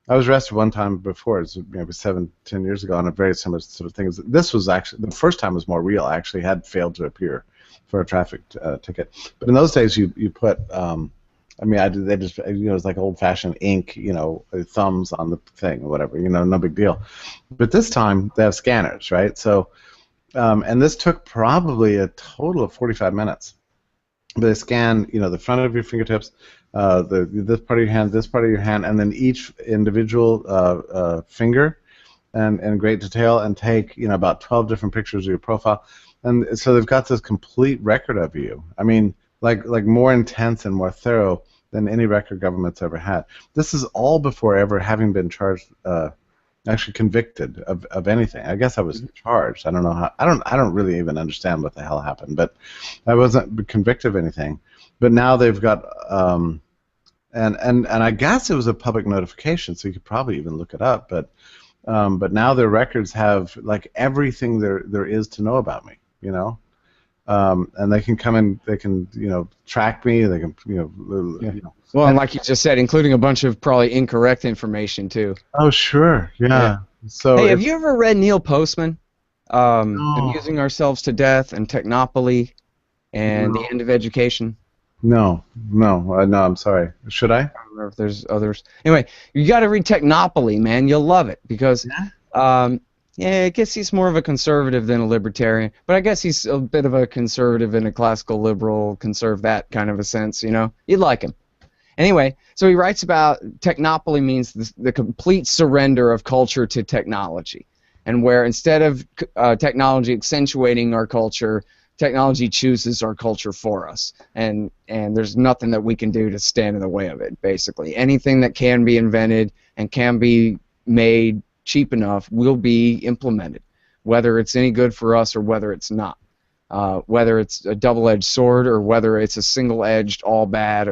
I was arrested one time before, it was maybe 10 years ago, on a very similar sort of thing. This was actually, the first time was more real. I actually had failed to appear for a traffic ticket. But in those days, you put, they just, you know, it was like old-fashioned ink, you know, thumbs on the thing or whatever, you know, no big deal. But this time, they have scanners, right? So, and this took probably a total of 45 minutes. They scan, you know, the front of your fingertips, this part of your hand, this part of your hand, and then each individual finger, and in great detail, and take, you know, about 12 different pictures of your profile. And so they've got this complete record of you. I mean, like more intense and more thorough than any record government's ever had. This is all before ever having been charged, actually convicted of anything. I guess I was charged. I don't know how. I don't really even understand what the hell happened, but I wasn't convicted of anything. But now they've got, and I guess it was a public notification, so you could probably even look it up. But now their records have like everything there is to know about me. You know. And they can come in, they can, you know, track me, they can, you know. Well, and like you just said, including a bunch of probably incorrect information, too. Oh, sure, yeah. So hey, have you ever read Neil Postman? Amusing Ourselves to Death and Technopoly and The End of Education? No, I'm sorry. Should I? I don't remember if there's others. Anyway, you got to read Technopoly, man. You'll love it, because Yeah, I guess he's more of a conservative than a libertarian, but I guess he's a bit of a conservative in a classical liberal, conserve that kind of a sense, you know? You'd like him. Anyway, so he writes about technopoly means the complete surrender of culture to technology, and where instead of technology accentuating our culture, technology chooses our culture for us, and there's nothing that we can do to stand in the way of it. Basically, anything that can be invented and can be made cheap enough will be implemented, whether it's any good for us or whether it's not. Whether it's a double-edged sword or whether it's a single-edged all bad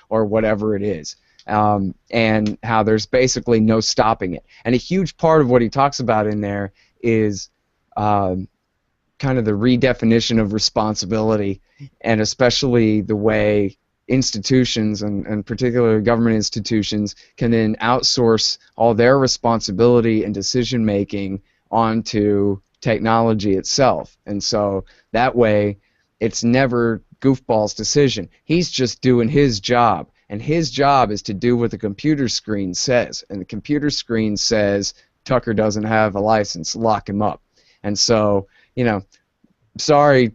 or whatever it is, and how there's basically no stopping it. And a huge part of what he talks about in there is kind of the redefinition of responsibility, and especially the way institutions and particularly government institutions can then outsource all their responsibility and decision making onto technology itself. And so that way it's never goofball's decision. He's just doing his job, and his job is to do what the computer screen says, and the computer screen says Tucker doesn't have a license, lock him up. And so, you know, sorry,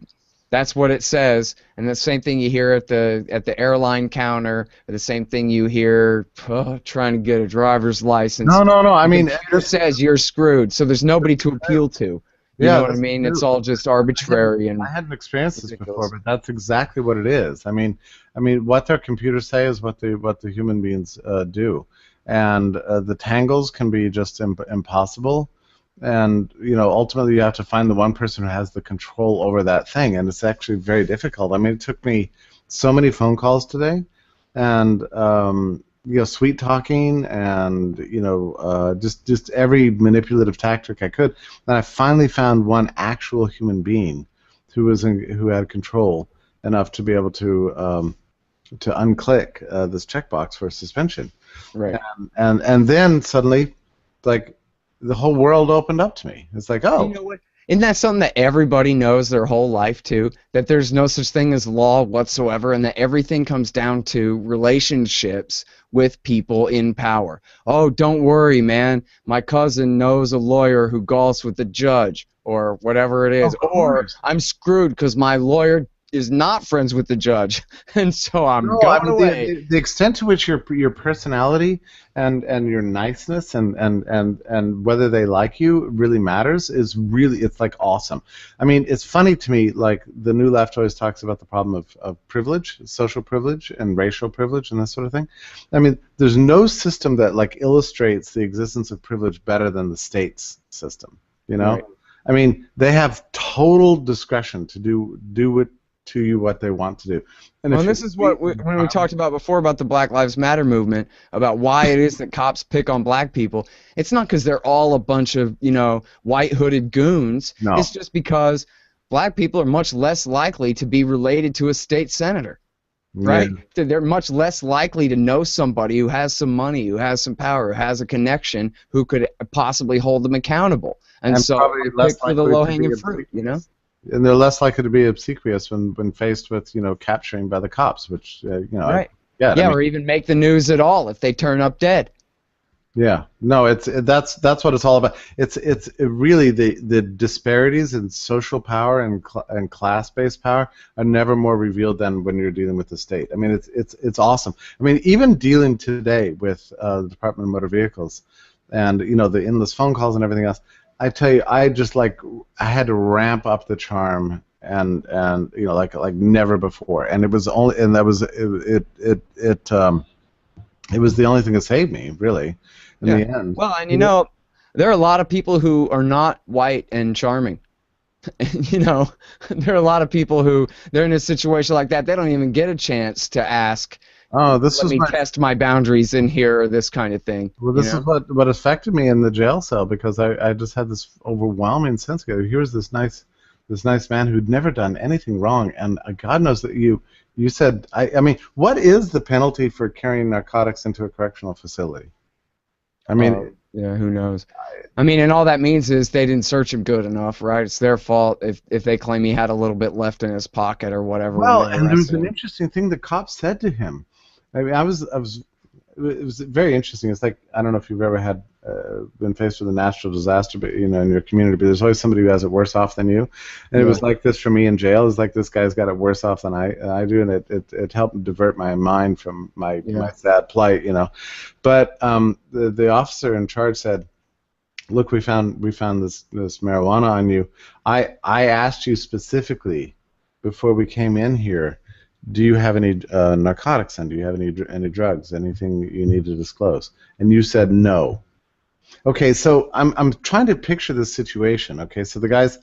that's what it says. And the same thing you hear at the airline counter, or the same thing you hear trying to get a driver's license. No. I mean, the computer says you're screwed, so there's nobody to appeal to. You know what I mean? It's all just arbitrary and I hadn't experienced this ridiculous. before, but that's exactly what it is. I mean, what their computers say is what the human beings do, and the tangles can be just impossible. And you know, ultimately, you have to find the one person who has the control over that thing, and it's actually very difficult. I mean, it took me so many phone calls today, and you know, sweet talking, and you know, just every manipulative tactic I could. And I finally found one actual human being who had control enough to be able to unclick this checkbox for suspension. Right. And then suddenly, like, the whole world opened up to me. It's like, oh. You know what? Isn't that something that everybody knows their whole life, too? That there's no such thing as law whatsoever, and that everything comes down to relationships with people in power. Oh, don't worry, man. My cousin knows a lawyer who golfs with the judge, or whatever it is. Or I'm screwed because my lawyer is not friends with the judge, and so I'm going away. The extent to which your personality and your niceness and whether they like you really matters is really, it's like awesome. I mean, it's funny to me, like the New Left always talks about the problem of privilege, social privilege and racial privilege and that sort of thing. I mean, there's no system that like illustrates the existence of privilege better than the state's system, you know? Right. I mean, they have total discretion to do what they want to do. And well, this is what when we talked about before about the Black Lives Matter movement, about why it is that cops pick on black people. It's not because they're all a bunch of, you know, white hooded goons. No. It's just because black people are much less likely to be related to a state senator. Right? Yeah. They're much less likely to know somebody who has some money, who has some power, who has a connection, who could possibly hold them accountable. And so pick for the low-hanging fruit, you know? And they're less likely to be obsequious when faced with, you know, capturing by the cops, which you know. Right. I mean, or even make the news at all if they turn up dead. Yeah. No, that's what it's all about. It's really the disparities in social power and class-based power are never more revealed than when you're dealing with the state. I mean, it's awesome. I mean, even dealing today with the Department of Motor Vehicles, and you know, the endless phone calls and everything else. I tell you, I had to ramp up the charm and you know, like never before, and it was the only thing that saved me, really, in the end. Well, and you know, there are a lot of people who are not white and charming. You know, there are a lot of people who they're in a situation like that, they don't even get a chance to ask. Oh, let me test my boundaries in here, or this kind of thing. Well, this is what affected me in the jail cell, because I just had this overwhelming sense of, here's this nice man who'd never done anything wrong, and God knows that you said, I mean, what is the penalty for carrying narcotics into a correctional facility? I mean, yeah, who knows? I mean, and all that means is they didn't search him good enough, right? It's their fault if they claim he had a little bit left in his pocket or whatever. Well, and there was an interesting thing the cops said to him. I mean, I was it was very interesting. It's like, I don't know if you've ever had been faced with a natural disaster, but in your community, but there's always somebody who has it worse off than you. And it was like this for me in jail. It's like this guy's got it worse off than I do, and it helped divert my mind from my sad plight, But the officer in charge said, "Look, we found this marijuana on you. I asked you specifically before we came in here, do you have any narcotics on? Do you have any drugs? Anything you need to disclose?" And you said no. Okay, so I'm trying to picture this situation. Okay, so the guys,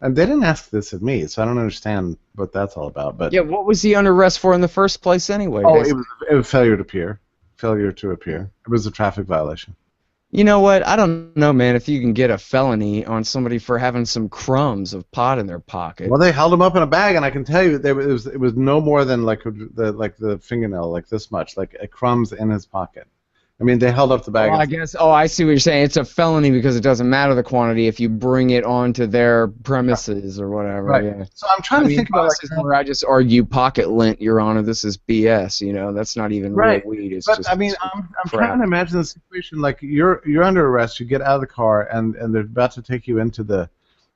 and they didn't ask this of me, so I don't understand what that's all about. But yeah, what was he under arrest for in the first place anyway? Oh, it was failure to appear. Failure to appear. It was a traffic violation. You know what? I don't know, man, if you can get a felony on somebody for having some crumbs of pot in their pocket. Well, they held him up in a bag, and I can tell you it was no more than like the fingernail, like this much, like a crumbs in his pocket. I mean, they held up the bag. Well, I guess. Oh, I see what you're saying. It's a felony because it doesn't matter the quantity if you bring it onto their premises or whatever. Right. Yeah. So I'm trying to think about where I just argue pocket lint, Your Honor. This is BS. That's not even real weed. It's just. I mean, I'm trying to imagine the situation like you're under arrest. You get out of the car and they're about to take you into the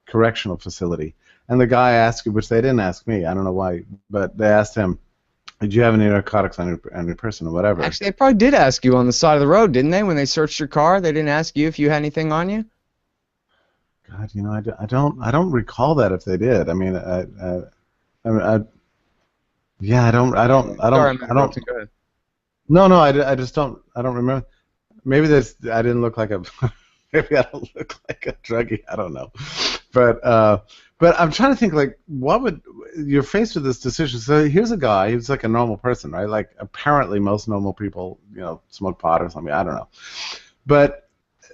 correctional facility, and the guy asks you, which they didn't ask me. I don't know why, but they asked him, "Did you have any narcotics on your person or whatever?" Actually, they probably did ask you on the side of the road, didn't they? When they searched your car, they didn't ask you if you had anything on you. God, I don't recall that if they did. I mean, yeah, I don't. Go ahead. No, I just don't. I don't remember. Maybe I didn't look like a. Maybe I don't look like a druggie. I don't know, but I'm trying to think like you're faced with this decision. So here's a guy who's like a normal person, right? Like apparently most normal people, smoke pot or something. I don't know, but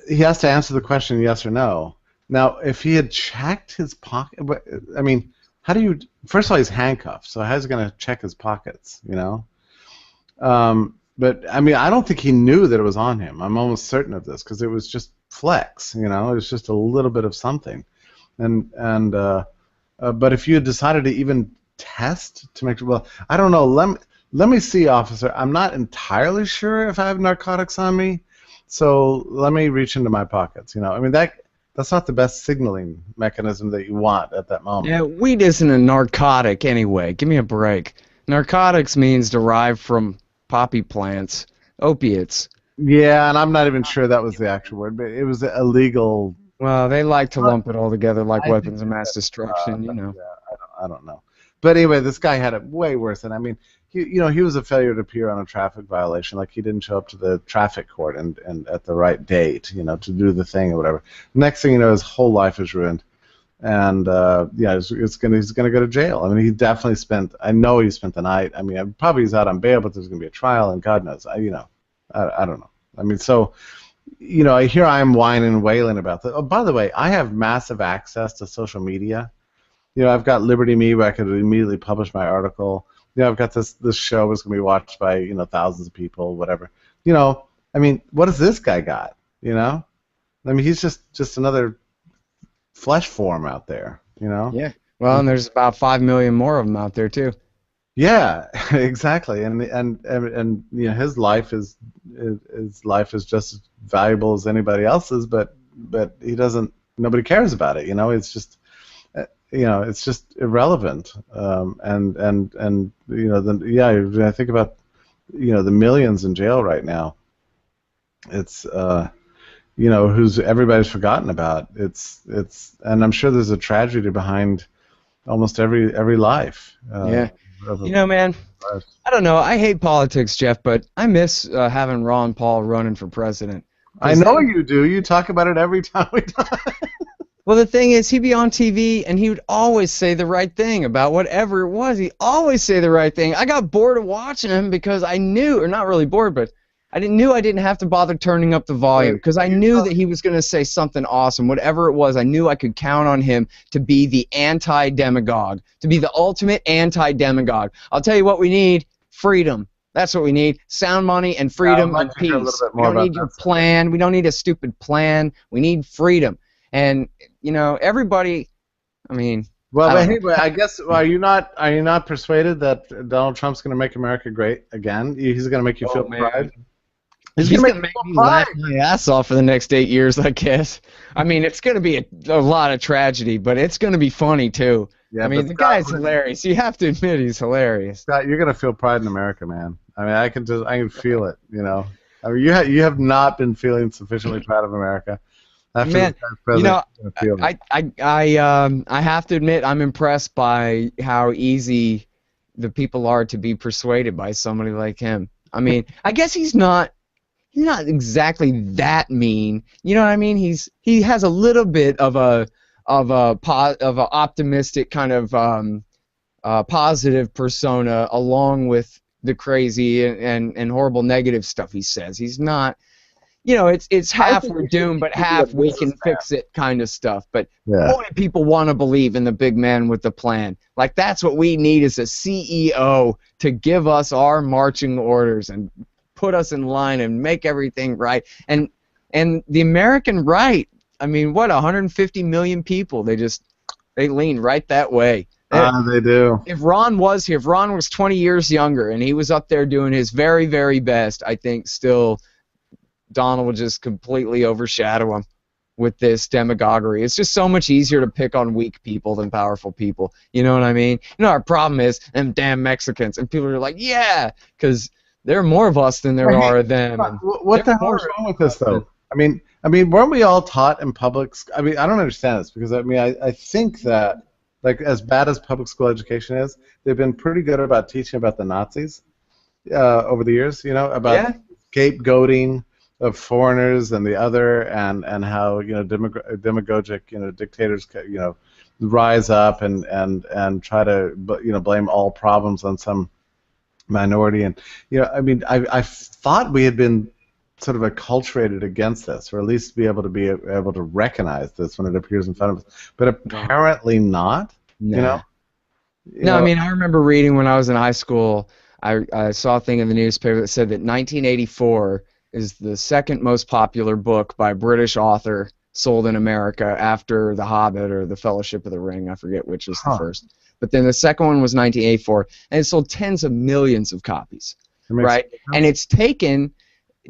he has to answer the question yes or no. Now, if he had checked his pocket, I mean, how do you? First of all, he's handcuffed, so how's he going to check his pockets? But I mean, I don't think he knew that it was on him. I'm almost certain of this because it was just flex. It was just a little bit of something, but if you had decided to even test to make sure, well, I don't know. Let me see, officer. I'm not entirely sure if I have narcotics on me, so let me reach into my pockets. I mean that's not the best signaling mechanism that you want at that moment. Yeah, weed isn't a narcotic anyway. Give me a break. Narcotics means derived from poppy plants, opiates. Yeah, and I'm not even sure that was the actual word, but it was illegal. Well, they like to lump it all together like weapons of mass destruction, Yeah, I don't know. But anyway, this guy had it way worse. And I mean, he was a failure to appear on a traffic violation. Like he didn't show up to the traffic court and at the right date, to do the thing or whatever. Next thing you know, his whole life is ruined. And he's gonna go to jail. I mean, he definitely I know he spent the night. I mean, probably he's out on bail, but there's gonna be a trial, and God knows, I don't know. I mean, so, here I am whining and wailing about that. Oh, by the way, I have massive access to social media. I've got Liberty Me where I could immediately publish my article. I've got this show that's gonna be watched by thousands of people, whatever. I mean, what does this guy got? I mean, he's just another flesh form out there, Yeah. Well, and there's about 5 million more of them out there too. Yeah, exactly. And his life is just as valuable as anybody else's, but he doesn't. Nobody cares about it. It's just it's just irrelevant. When I think about the millions in jail right now, it's who's everybody's forgotten about. And I'm sure there's a tragedy behind almost every life. Yeah. Man, I don't know. I hate politics, Jeff, but I miss having Ron Paul running for president. I know you do. You talk about it every time we talk. Well, the thing is, he'd be on TV, and he would always say the right thing about whatever it was. He'd always say the right thing. I got bored of watching him because I knew, or not really bored, but I knew I didn't have to bother turning up the volume because I knew that he was going to say something awesome. Whatever it was, I knew I could count on him to be the anti-demagogue, to be the ultimate anti-demagogue. I'll tell you what we need, freedom. That's what we need, sound money and freedom and peace. We don't need your plan. We don't need a stupid plan. We need freedom. And, everybody, I mean... Well, but anyway, I guess are you not persuaded that Donald Trump's going to make America great again? He's going to make you feel pride? He's going to make me laugh my ass off for the next 8 years, I guess. I mean, it's going to be a lot of tragedy, but it's going to be funny, too. Yeah, I mean, the guy's hilarious. You have to admit he's hilarious. Scott, you're going to feel pride in America, man. I mean, I can feel it, you know. I mean, you have not been feeling sufficiently proud of America. Man, you know, I have to admit I'm impressed by how easy the people are to be persuaded by somebody like him. I mean, I guess he's not exactly that mean. You know what I mean? He has a little bit of a optimistic kind of positive persona, along with the crazy and horrible negative stuff he says. He's not, you know, it's half we're doomed, but half we can fix it kind of stuff. But boy, people want to believe in the big man with the plan. Like, that's what we need, is a CEO to give us our marching orders and put us in line and make everything right. And the American right, I mean, what, 150 million people, they lean right that way. They do. If Ron was here, if Ron was 20 years younger and he was up there doing his very, very best, I think still Donald would just completely overshadow him with this demagoguery. It's just so much easier to pick on weak people than powerful people. You know what I mean? You know, our problem is them damn Mexicans. And people are like, yeah, because there are more of us than there are of them. What the hell is wrong with this, though? I mean, weren't we all taught in public? I mean, I don't understand this, because I think that, like, as bad as public school education is, they've been pretty good about teaching about the Nazis over the years. You know, about scapegoating of foreigners and the other, and how, you know, demagogic, you know, dictators, you know, rise up and try to, you know, blame all problems on some minority. And, you know, I mean, I thought we had been sort of acculturated against this, or at least be able to recognize this when it appears in front of us, but apparently not. No. You know? No, I mean, I remember reading when I was in high school, I saw a thing in the newspaper that said that 1984 is the second most popular book by a British author sold in America after The Hobbit or The Fellowship of the Ring. I forget which was the first. But then the second one was 1984, and it sold tens of millions of copies, right? And it's taken,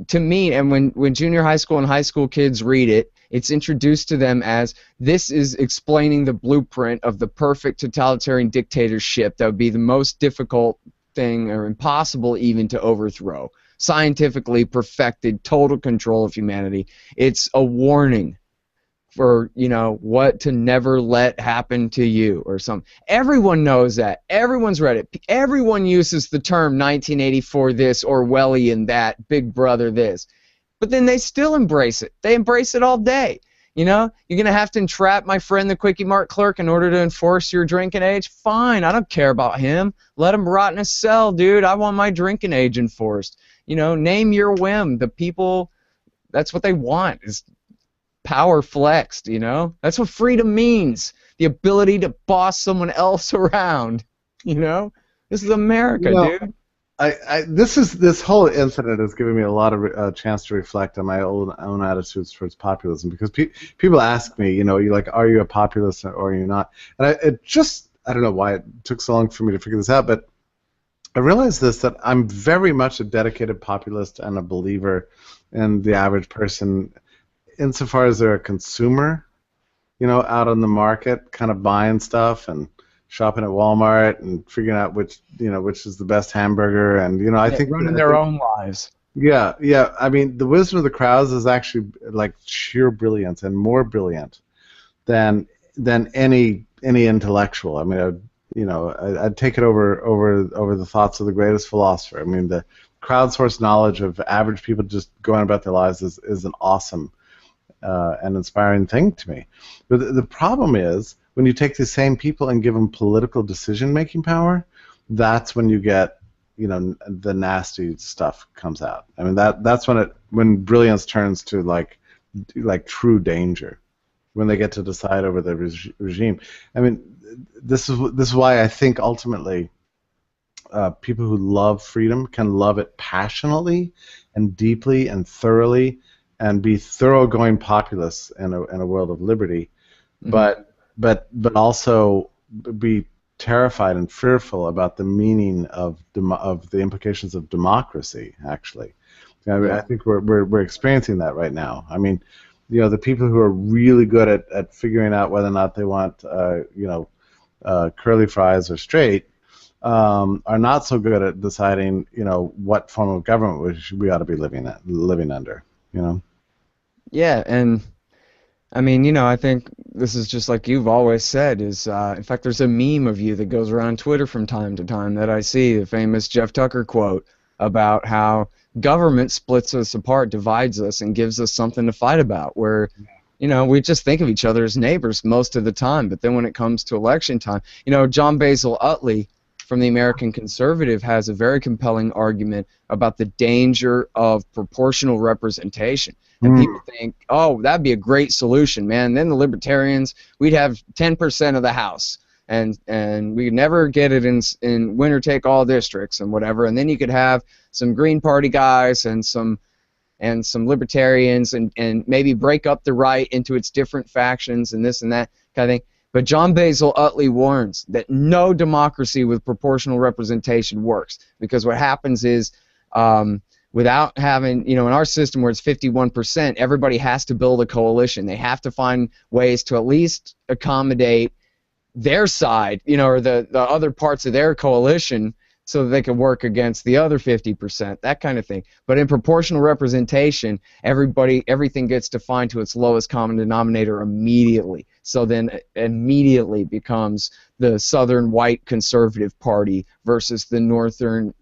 to me, and when junior high school and high school kids read it, it's introduced to them as, this is explaining the blueprint of the perfect totalitarian dictatorship that would be the most difficult thing, or impossible even, to overthrow. Scientifically perfected, total control of humanity. It's a warning for, you know, what to never let happen to you, or something. Everyone knows that. Everyone's read it. Everyone uses the term 1984 this, Orwellian that, Big Brother this. But then they still embrace it. They embrace it all day. You know, you're going to have to entrap my friend the Quickie Mart clerk in order to enforce your drinking age? Fine, I don't care about him. Let him rot in a cell, dude. I want my drinking age enforced. You know, name your whim. The people, that's what they want, is power flexed, you know? That's what freedom means. The ability to boss someone else around, you know? This is America, dude. This whole incident has given me a lot of chance to reflect on my own attitudes towards populism, because people ask me, you know, are you a populist or are you not? And I don't know why it took so long for me to figure this out, but I realized that I'm very much a dedicated populist and a believer in the average person, insofar as they're a consumer, you know, out on the market, kind of buying stuff and shopping at Walmart and figuring out which is the best hamburger, and, you know, I think running their own lives. Yeah. I mean, the wisdom of the crowds is actually like sheer brilliance, and more brilliant than any intellectual. I mean, I'd take it over the thoughts of the greatest philosopher. I mean, the crowdsourced knowledge of average people just going about their lives is an awesome and inspiring thing to me. But the problem is, when you take the same people and give them political decision-making power, that's when you get, you know, the nasty stuff comes out. I mean, that's when brilliance turns to like true danger, when they get to decide over the regime. I mean, this is why I think ultimately people who love freedom can love it passionately and deeply and thoroughly, and be thoroughgoing populists in a world of liberty, but also be terrified and fearful about the meaning of the implications of democracy. Actually, I think we're experiencing that right now. I mean, the people who are really good at figuring out whether or not they want curly fries or straight are not so good at deciding what form of government we ought to be living under. Yeah, and I mean, I think this is just like you've always said is, in fact, there's a meme of you that goes around Twitter from time to time that I see, the famous Jeff Tucker quote about how government splits us apart, divides us, and gives us something to fight about, where, we just think of each other as neighbors most of the time, but then when it comes to election time, John Basil Utley from the American Conservative has a very compelling argument about the danger of proportional representation. And people think, oh, that'd be a great solution, man. Then the libertarians, we'd have 10% of the House, and we'd never get it in winner-take-all districts and whatever. And then you could have some Green Party guys and some libertarians and maybe break up the right into its different factions and this and that kind of thing. But John Basil Utley warns that no democracy with proportional representation works, because what happens is without having, in our system where it's 51%, everybody has to build a coalition. They have to find ways to at least accommodate their side, or the other parts of their coalition, so that they can work against the other 50%, that kind of thing. But in proportional representation, everything gets defined to its lowest common denominator immediately. So then immediately becomes the Southern white conservative party versus the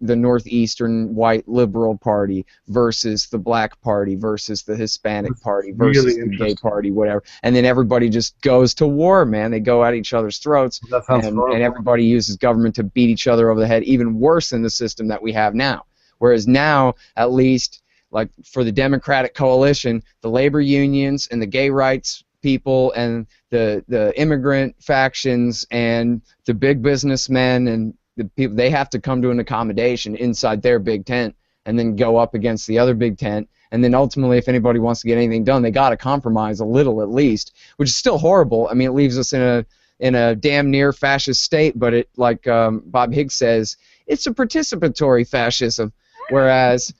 Northeastern white liberal party versus the black party versus the Hispanic party versus the gay party, whatever. And then everybody just goes to war, man. They go at each other's throats, and everybody uses government to beat each other over the head, even worse than the system that we have now. Whereas now, at least, like for the Democratic coalition, the labor unions and the gay rights people and the immigrant factions and the big businessmen and the people, they have to come to an accommodation inside their big tent and then go up against the other big tent. And then ultimately, if anybody wants to get anything done, they got to compromise a little at least, which is still horrible. I mean, it leaves us in a damn near fascist state, but it, like Bob Higgs says, it's a participatory fascism. Whereas,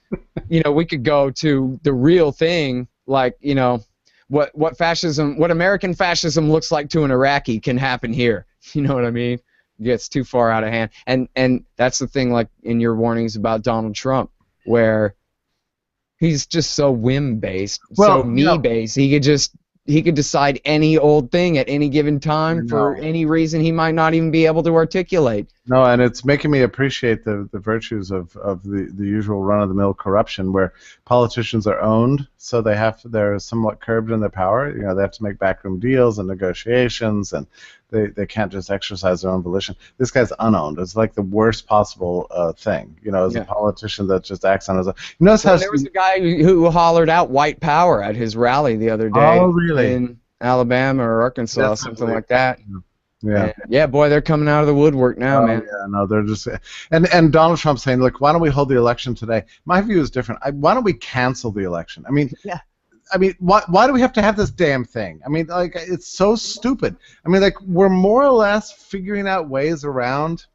we could go to the real thing, like, what American fascism looks like to an Iraqi can happen here. You know what I mean? It gets too far out of hand. And that's the thing, like in your warnings about Donald Trump, where he's just so whim-based, so me-based. He could decide any old thing at any given time for any reason he might not even be able to articulate. No, and it's making me appreciate the virtues of the usual run-of-the-mill corruption, where politicians are owned, so they're somewhat curbed in their power. They have to make backroom deals and negotiations, and they can't just exercise their own volition. This guy's unowned. It's like the worst possible thing, as a politician that just acts on his own. There was a guy who hollered out white power at his rally the other day. Oh, really? In Alabama or Arkansas, something like that. Yeah. Yeah, boy, they're coming out of the woodwork now, man. Yeah, no, they're just and Donald Trump saying, look, why don't we hold the election today? My view is different. Why don't we cancel the election? I mean, why do we have to have this damn thing? I mean, like, it's so stupid. I mean, like, we're more or less figuring out ways around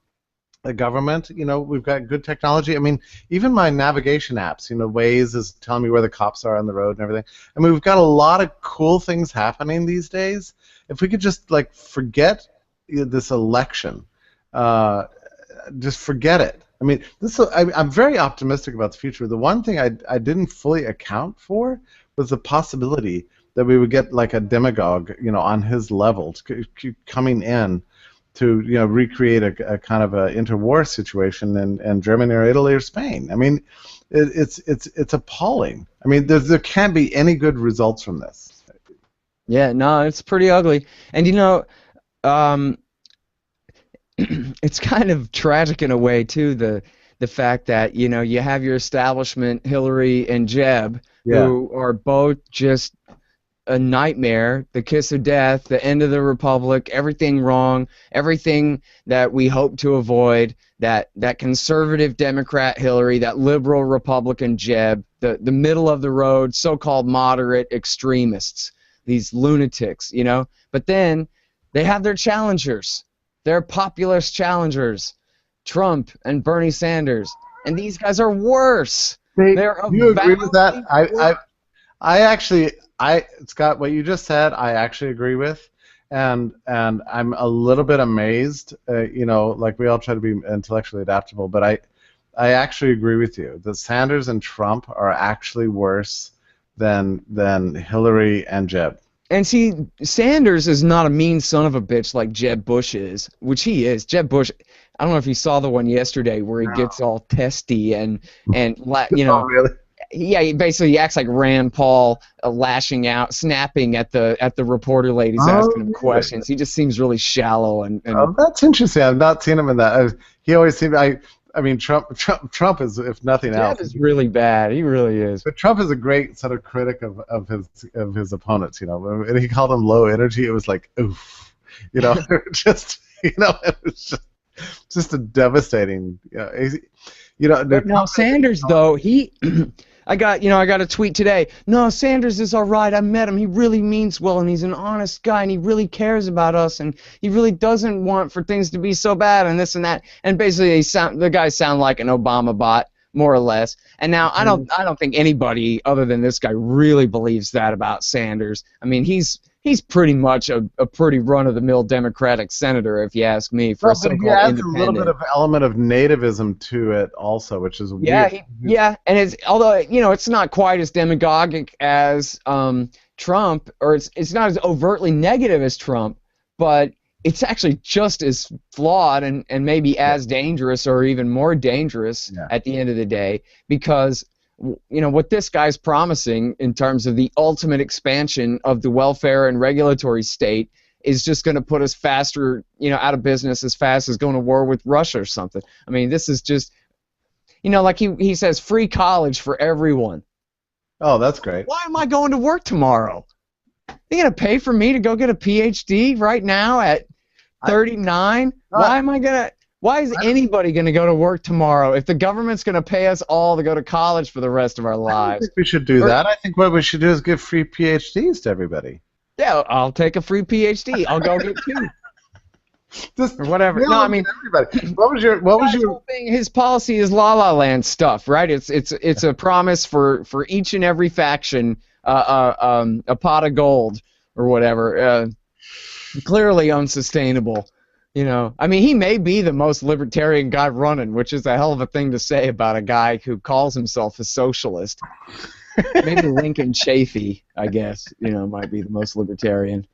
the government. We've got good technology. I mean, even my navigation apps, Waze is telling me where the cops are on the road and everything. I mean, we've got a lot of cool things happening these days. If we could just, like, forget this election, just forget it. I mean, I'm very optimistic about the future. The one thing I didn't fully account for was the possibility that we would get like a demagogue, on his level, coming in to recreate a kind of a interwar situation in Germany or Italy or Spain. I mean, it's appalling. I mean, there can't be any good results from this. Yeah, no, it's pretty ugly. And it's kind of tragic in a way too, the fact that you have your establishment, Hillary and Jeb, who are both just a nightmare, the kiss of death, the end of the republic, everything wrong, everything that we hope to avoid, that conservative Democrat Hillary, that liberal Republican Jeb, the middle of the road, so-called moderate extremists, these lunatics, But then they have their challengers. They're populist challengers, Trump and Bernie Sanders, and these guys are worse. They're do you agree with that? worse. I actually, Scott, what you just said, I actually agree with, and I'm a little bit amazed. Like we all try to be intellectually adaptable, but I actually agree with you that Sanders and Trump are actually worse than Hillary and Jeb. And see, Sanders is not a mean son of a bitch like Jeb Bush is, which he is. Jeb Bush, I don't know if you saw the one yesterday where he gets all testy and Oh, really? Yeah, he acts like Rand Paul, lashing out, snapping at the reporter ladies asking him questions. He just seems really shallow and Oh, that's interesting. I've not seen him in that. He always seemed. I mean, Trump is, if nothing else, is really bad. He really is. But Trump is a great sort of critic of his opponents. And he called them low energy. It was like, oof, just it was just a devastating. No, Sanders though I got a tweet today. No, Sanders is all right. I met him. He really means well, and he's an honest guy, and he really cares about us, and he really doesn't want for things to be so bad, and this and that. And basically, the guys sound like an Obama bot, more or less. And now I don't think anybody other than this guy really believes that about Sanders. I mean, he's pretty much a pretty run-of-the-mill Democratic senator, if you ask me, for a so-called independent. He adds a little bit of element of nativism to it also, which is weird. Yeah, and although it's not quite as demagogic as Trump, or it's not as overtly negative as Trump, but it's actually just as flawed and maybe as dangerous or even more dangerous at the end of the day, because what this guy's promising in terms of the ultimate expansion of the welfare and regulatory state is just going to put us faster, out of business as fast as going to war with Russia or something. I mean, this is just, like he says, free college for everyone. Oh, that's great. Why am I going to work tomorrow? You're going to pay for me to go get a PhD right now at 39? Why is anybody going to go to work tomorrow if the government's going to pay us all to go to college for the rest of our lives? I don't think we should do that. I think what we should do is give free PhDs to everybody. Yeah, I'll take a free PhD. I'll go get two. Or whatever. No, I mean, everybody. What was your thing? His policy is La La Land stuff, right? It's a promise for each and every faction a pot of gold or whatever. Clearly unsustainable. I mean, he may be the most libertarian guy running, which is a hell of a thing to say about a guy who calls himself a socialist. Maybe Lincoln Chafee, I guess, might be the most libertarian.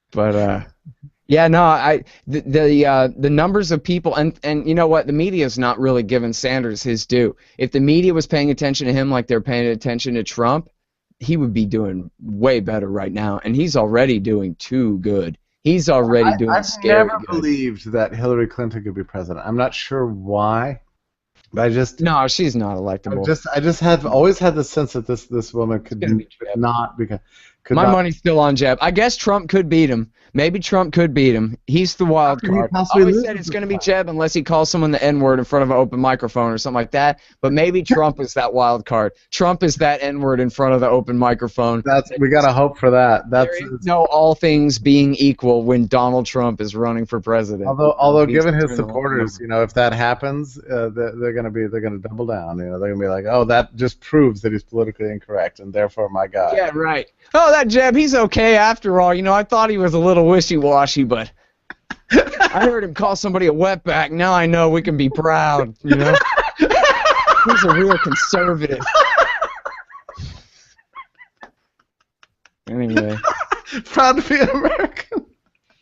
But the numbers of people, and you know what, the media's not really giving Sanders his due. If the media was paying attention to him like they're paying attention to Trump, he would be doing way better right now, and he's already doing too good. He's already doing scary good. I've never believed that Hillary Clinton could be president. I'm not sure why, but no, she's not electable. I just have always had the sense that this woman could not become. My money's still on Jeb. I guess Trump could beat him. Maybe Trump could beat him. He's the wild card. I always said it's going to be Jeb unless he calls someone the N-word in front of an open microphone or something like that. But maybe Trump is that wild card. Trump is that N-word in front of the open microphone. We got to hope for that. There is no all things being equal when Donald Trump is running for president. Although given his supporters, if that happens, they're going to double down. They're going to be like, oh, that just proves that he's politically incorrect, and therefore my guy. Yeah, right. Oh, that Jeb, he's okay after all. I thought he was a little wishy-washy, but I heard him call somebody a wetback. Now I know we can be proud, He's a real conservative. Anyway. Proud to be an American.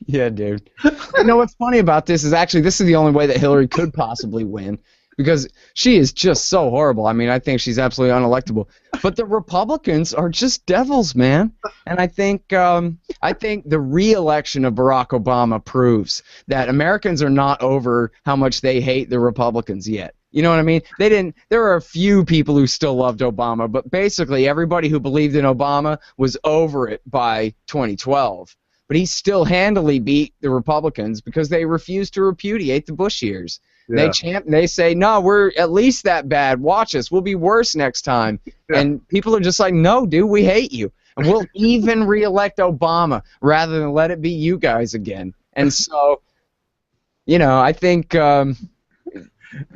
Yeah, dude. What's funny about this is actually this is the only way that Hillary could possibly win, because she is just so horrible. I mean, I think she's absolutely unelectable. But the Republicans are just devils, man. And I think the re-election of Barack Obama proves that Americans are not over how much they hate the Republicans yet. You know what I mean? There are a few people who still loved Obama, but basically everybody who believed in Obama was over it by 2012. But he still handily beat the Republicans because they refused to repudiate the Bush years. Yeah. They say, no, we're at least that bad. Watch us. We'll be worse next time. Yeah. And people are just like, no, dude, we hate you. And we'll even reelect Obama rather than let it be you guys again. And so, I think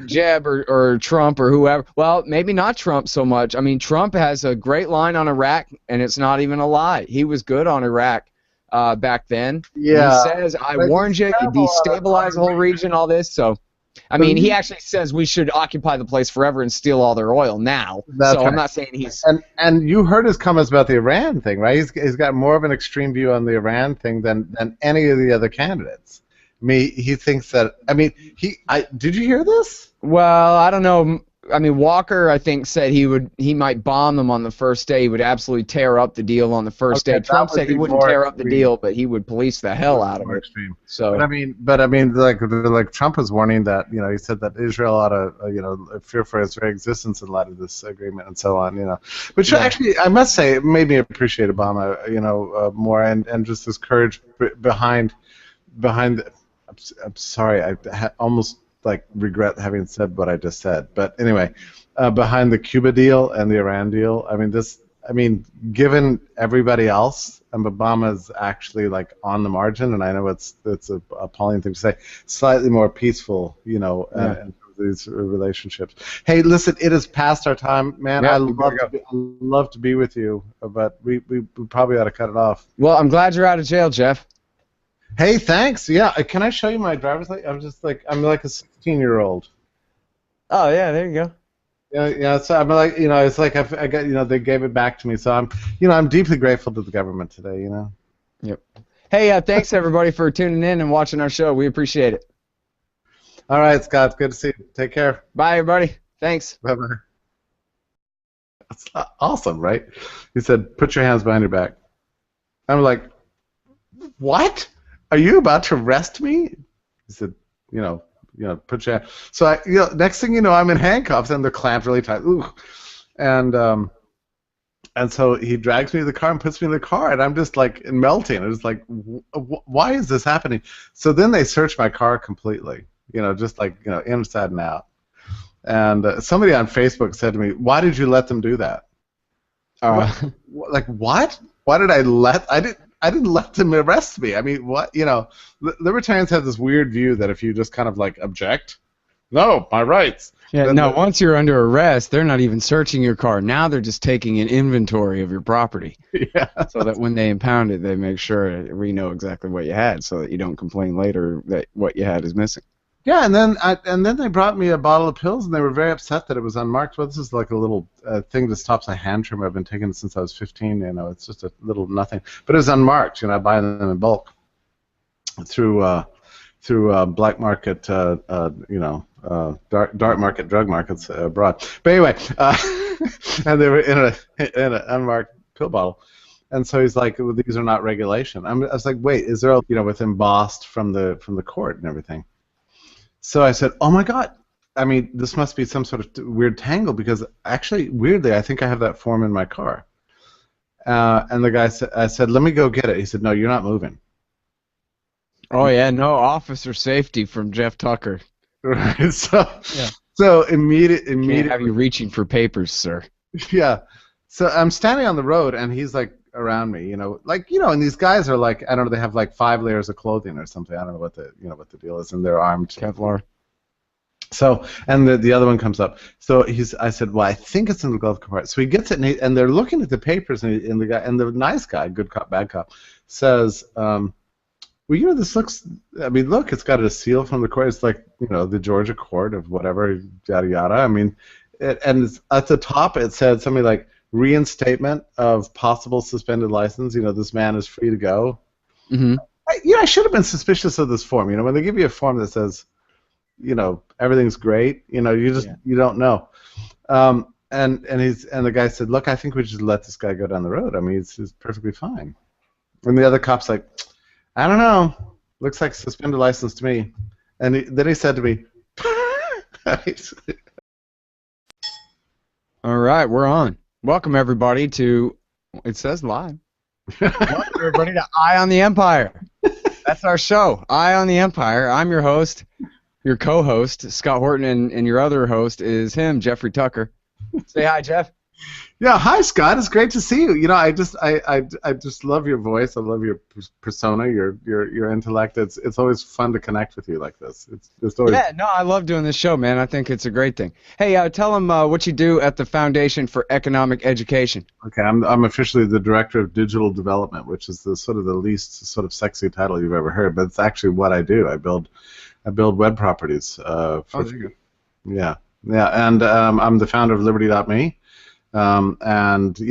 Jeb or Trump or whoever, well, maybe not Trump so much. I mean, Trump has a great line on Iraq, and it's not even a lie. He was good on Iraq back then. Yeah. He says, I warned you, you destabilize the whole region, all this. So, I mean, he actually says we should occupy the place forever and steal all their oil now. That's so right. I'm not saying he's... And you heard his comments about the Iran thing, right? He's got more of an extreme view on the Iran thing than any of the other candidates. I mean, he thinks that... I mean, did you hear this? Well, I don't know. I mean, Walker, I think, said he might bomb them on the first day. He would absolutely tear up the deal on the first day. Trump said he wouldn't tear up the deal, but he would police the hell out of it. Extreme. So, but I mean, like Trump was warning that, he said that Israel ought to, fear for its very existence in light of this agreement and so on, Which actually, I must say, it made me appreciate Obama, more and just this courage behind. I'm sorry, I almost regret having said what I just said. But anyway, behind the Cuba deal and the Iran deal, I mean, given everybody else, Obama's actually on the margin, and I know it's a appalling thing to say, slightly more peaceful, in these relationships. Hey, listen, it is past our time, man. Yeah, I'd love to be with you, but we probably ought to cut it off. Well, I'm glad you're out of jail, Jeff. Hey, thanks. Yeah, can I show you my driver's license? I'm like a 16-year-old. Oh yeah, there you go. Yeah. So I'm like, it's like I got, they gave it back to me. So I'm deeply grateful to the government today. Yep. Hey, thanks everybody for tuning in and watching our show. We appreciate it. All right, Scott. Good to see you. Take care. Bye, everybody. Thanks. Bye bye. That's awesome, right? He said, "Put your hands behind your back." I'm like, "What? Are you about to arrest me?" He said, put your hand. So next thing you know, I'm in handcuffs and they're clamped really tight. Ooh. And so he drags me to the car and puts me in the car, and I'm just melting. It's like, why is this happening? So then they search my car completely, just inside and out. And somebody on Facebook said to me, "Why did you let them do that?" What? Why did I didn't let them arrest me. I mean, what? Libertarians have this weird view that if you just kind of object, no, my rights. Yeah, no, once you're under arrest, they're not even searching your car. Now they're just taking an inventory of your property. Yeah. So that when they impound it, they make sure we know exactly what you had so that you don't complain later that what you had is missing. Yeah, and then they brought me a bottle of pills, and they were very upset that it was unmarked. Well, this is like a little thing that stops a hand trimmer. I've been taking it since I was 15. It's just a little nothing, but it was unmarked. I buy them in bulk through black market, dark market drug markets abroad. But anyway, and they were in an unmarked pill bottle. And so he's like, well, "These are not regulation." I was like, "Wait, is there with embossed from the court and everything?" So I said, "Oh my God, I mean, this must be some sort of weird tangle because actually, weirdly, I think I have that form in my car." And the guy said, "I said, let me go get it." He said, "No, you're not moving." Oh yeah, no officer safety from Jeff Tucker. Right. So immediately Can't have you reaching for papers, sir. Yeah. So I'm standing on the road, and he's around me, and these guys are I don't know, they have 5 layers of clothing or something. I don't know what the deal is, and they're armed. Kevlar. So, and the other one comes up. So I said, "Well, I think it's in the glove compartment." So he gets it, and they're looking at the papers, and the nice guy, good cop, bad cop, says, "Well, this looks. I mean, look, it's got a seal from the court. It's the Georgia court of whatever, yada yada. I mean, and at the top it said something like, reinstatement of possible suspended license. This man is free to go. Mm-hmm. I should have been suspicious of this form. When they give you a form that says, everything's great. You don't know. And the guy said, "Look, I think we should let this guy go down the road. I mean, he's perfectly fine." And the other cop's like, "I don't know. Looks like suspended license to me." And then he said to me, "All right, we're on. Welcome everybody to, it says live. Welcome everybody to Eye on the Empire. That's our show, Eye on the Empire. I'm your host, your co-host, Scott Horton, and your other host is him, Jeffrey Tucker. Say hi, Jeff. Yeah, hi Scott. It's great to see you. I just love your voice. I love your persona, your intellect. It's always fun to connect with you like this. It's just always. Yeah, no, I love doing this show, man. I think it's a great thing. Hey, tell them what you do at the Foundation for Economic Education. Okay, I'm officially the director of digital development, which is the sort of the least sort of sexy title you've ever heard, but it's actually what I do. I build web properties. Oh, there you go. Yeah, yeah, and I'm the founder of Liberty.me. And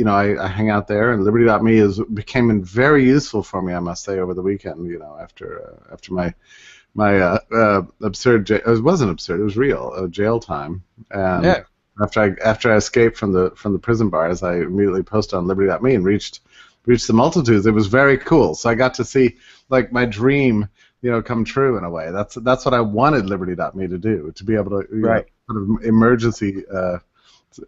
I hang out there, and Liberty.me became very useful for me, I must say, over the weekend. After my absurd it wasn't absurd, it was real jail time, and Yeah. after I escaped from the prison bars, I immediately posted on Liberty.me and reached the multitudes. It was very cool. So I got to see like my dream, come true in a way. That's what I wanted Liberty.me to do, to be able to Right. sort of emergency.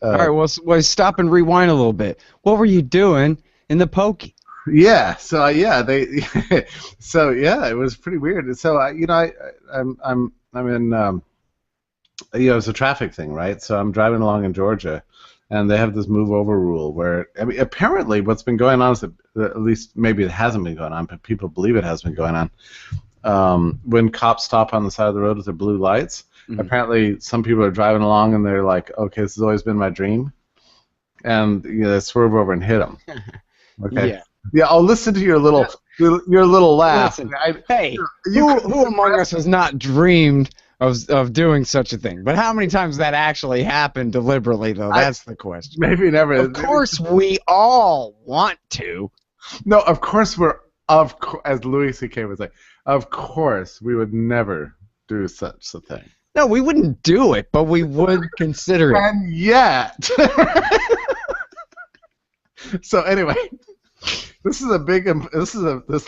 All right, well, stop and rewind a little bit. What were you doing in the pokey? Yeah. So they. So yeah, it was pretty weird. So I'm in. It's a traffic thing, right? So I'm driving along in Georgia, and they have this move over rule where, I mean, apparently what's been going on is that, at least maybe it hasn't been going on, but people believe it has been going on. When cops stop on the side of the road with their blue lights, apparently some people are driving along and they're like, okay, this has always been my dream, and they swerve over and hit them. Okay. Yeah. Yeah, I'll listen to your little laugh. Listen, hey, who among us has not dreamed of doing such a thing? But how many times that actually happened deliberately, though? That's the question. Maybe never. Of course, we all want to. No, of course as Louis C.K. would say, of course we would never do such a thing. No, we wouldn't do it, but we would consider it. And yet. So anyway, this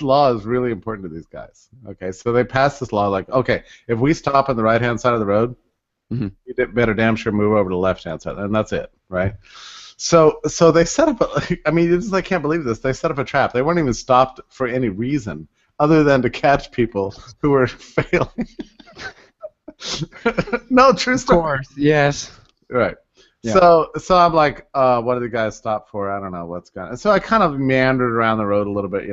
law is really important to these guys. Okay, so they passed this law like, okay, if we stop on the right-hand side of the road, you better damn sure move over to the left-hand side, and that's it, right? So they set up I can't believe this. They set up a trap. They weren't even stopped for any reason other than to catch people who were failing. No, true story. Of course, yes. Right. Yeah. So I'm like, what do the guys stop for? I don't know what's going on. So I kind of meandered around the road a little bit,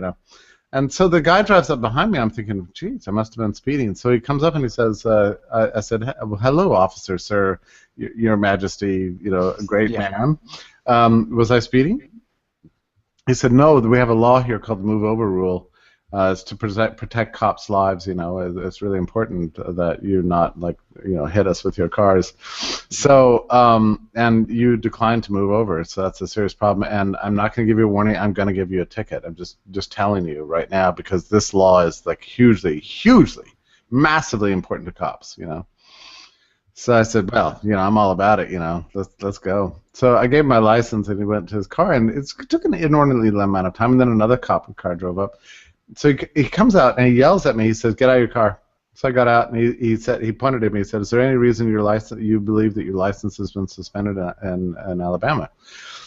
And so the guy drives up behind me. I'm thinking, geez, I must have been speeding. So he comes up and he says, I said, hello, officer, sir, your majesty, a great man. Was I speeding? He said, no, we have a law here called the move over rule. It's to protect cops' lives. It's really important that you not hit us with your cars. So and you declined to move over, so that's a serious problem. And I'm not going to give you a warning. I'm going to give you a ticket. I'm just telling you right now because this law is like hugely, massively important to cops. So I said, well, I'm all about it. Let's go. So I gave him my license, and he went to his car, and it took an inordinately amount of time. And then another cop car drove up. So he comes out and he yells at me. He says, "Get out of your car." So I got out, and he pointed at me. He said, "Is there any reason you believe that your license has been suspended in Alabama?"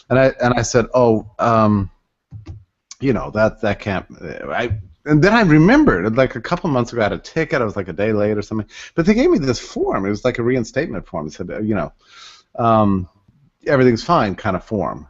And I said, "Oh, that can't." And then I remembered, like a couple months ago, I had a ticket. I was like a day late or something. But they gave me this form. It was like a reinstatement form. It said, everything's fine kind of form.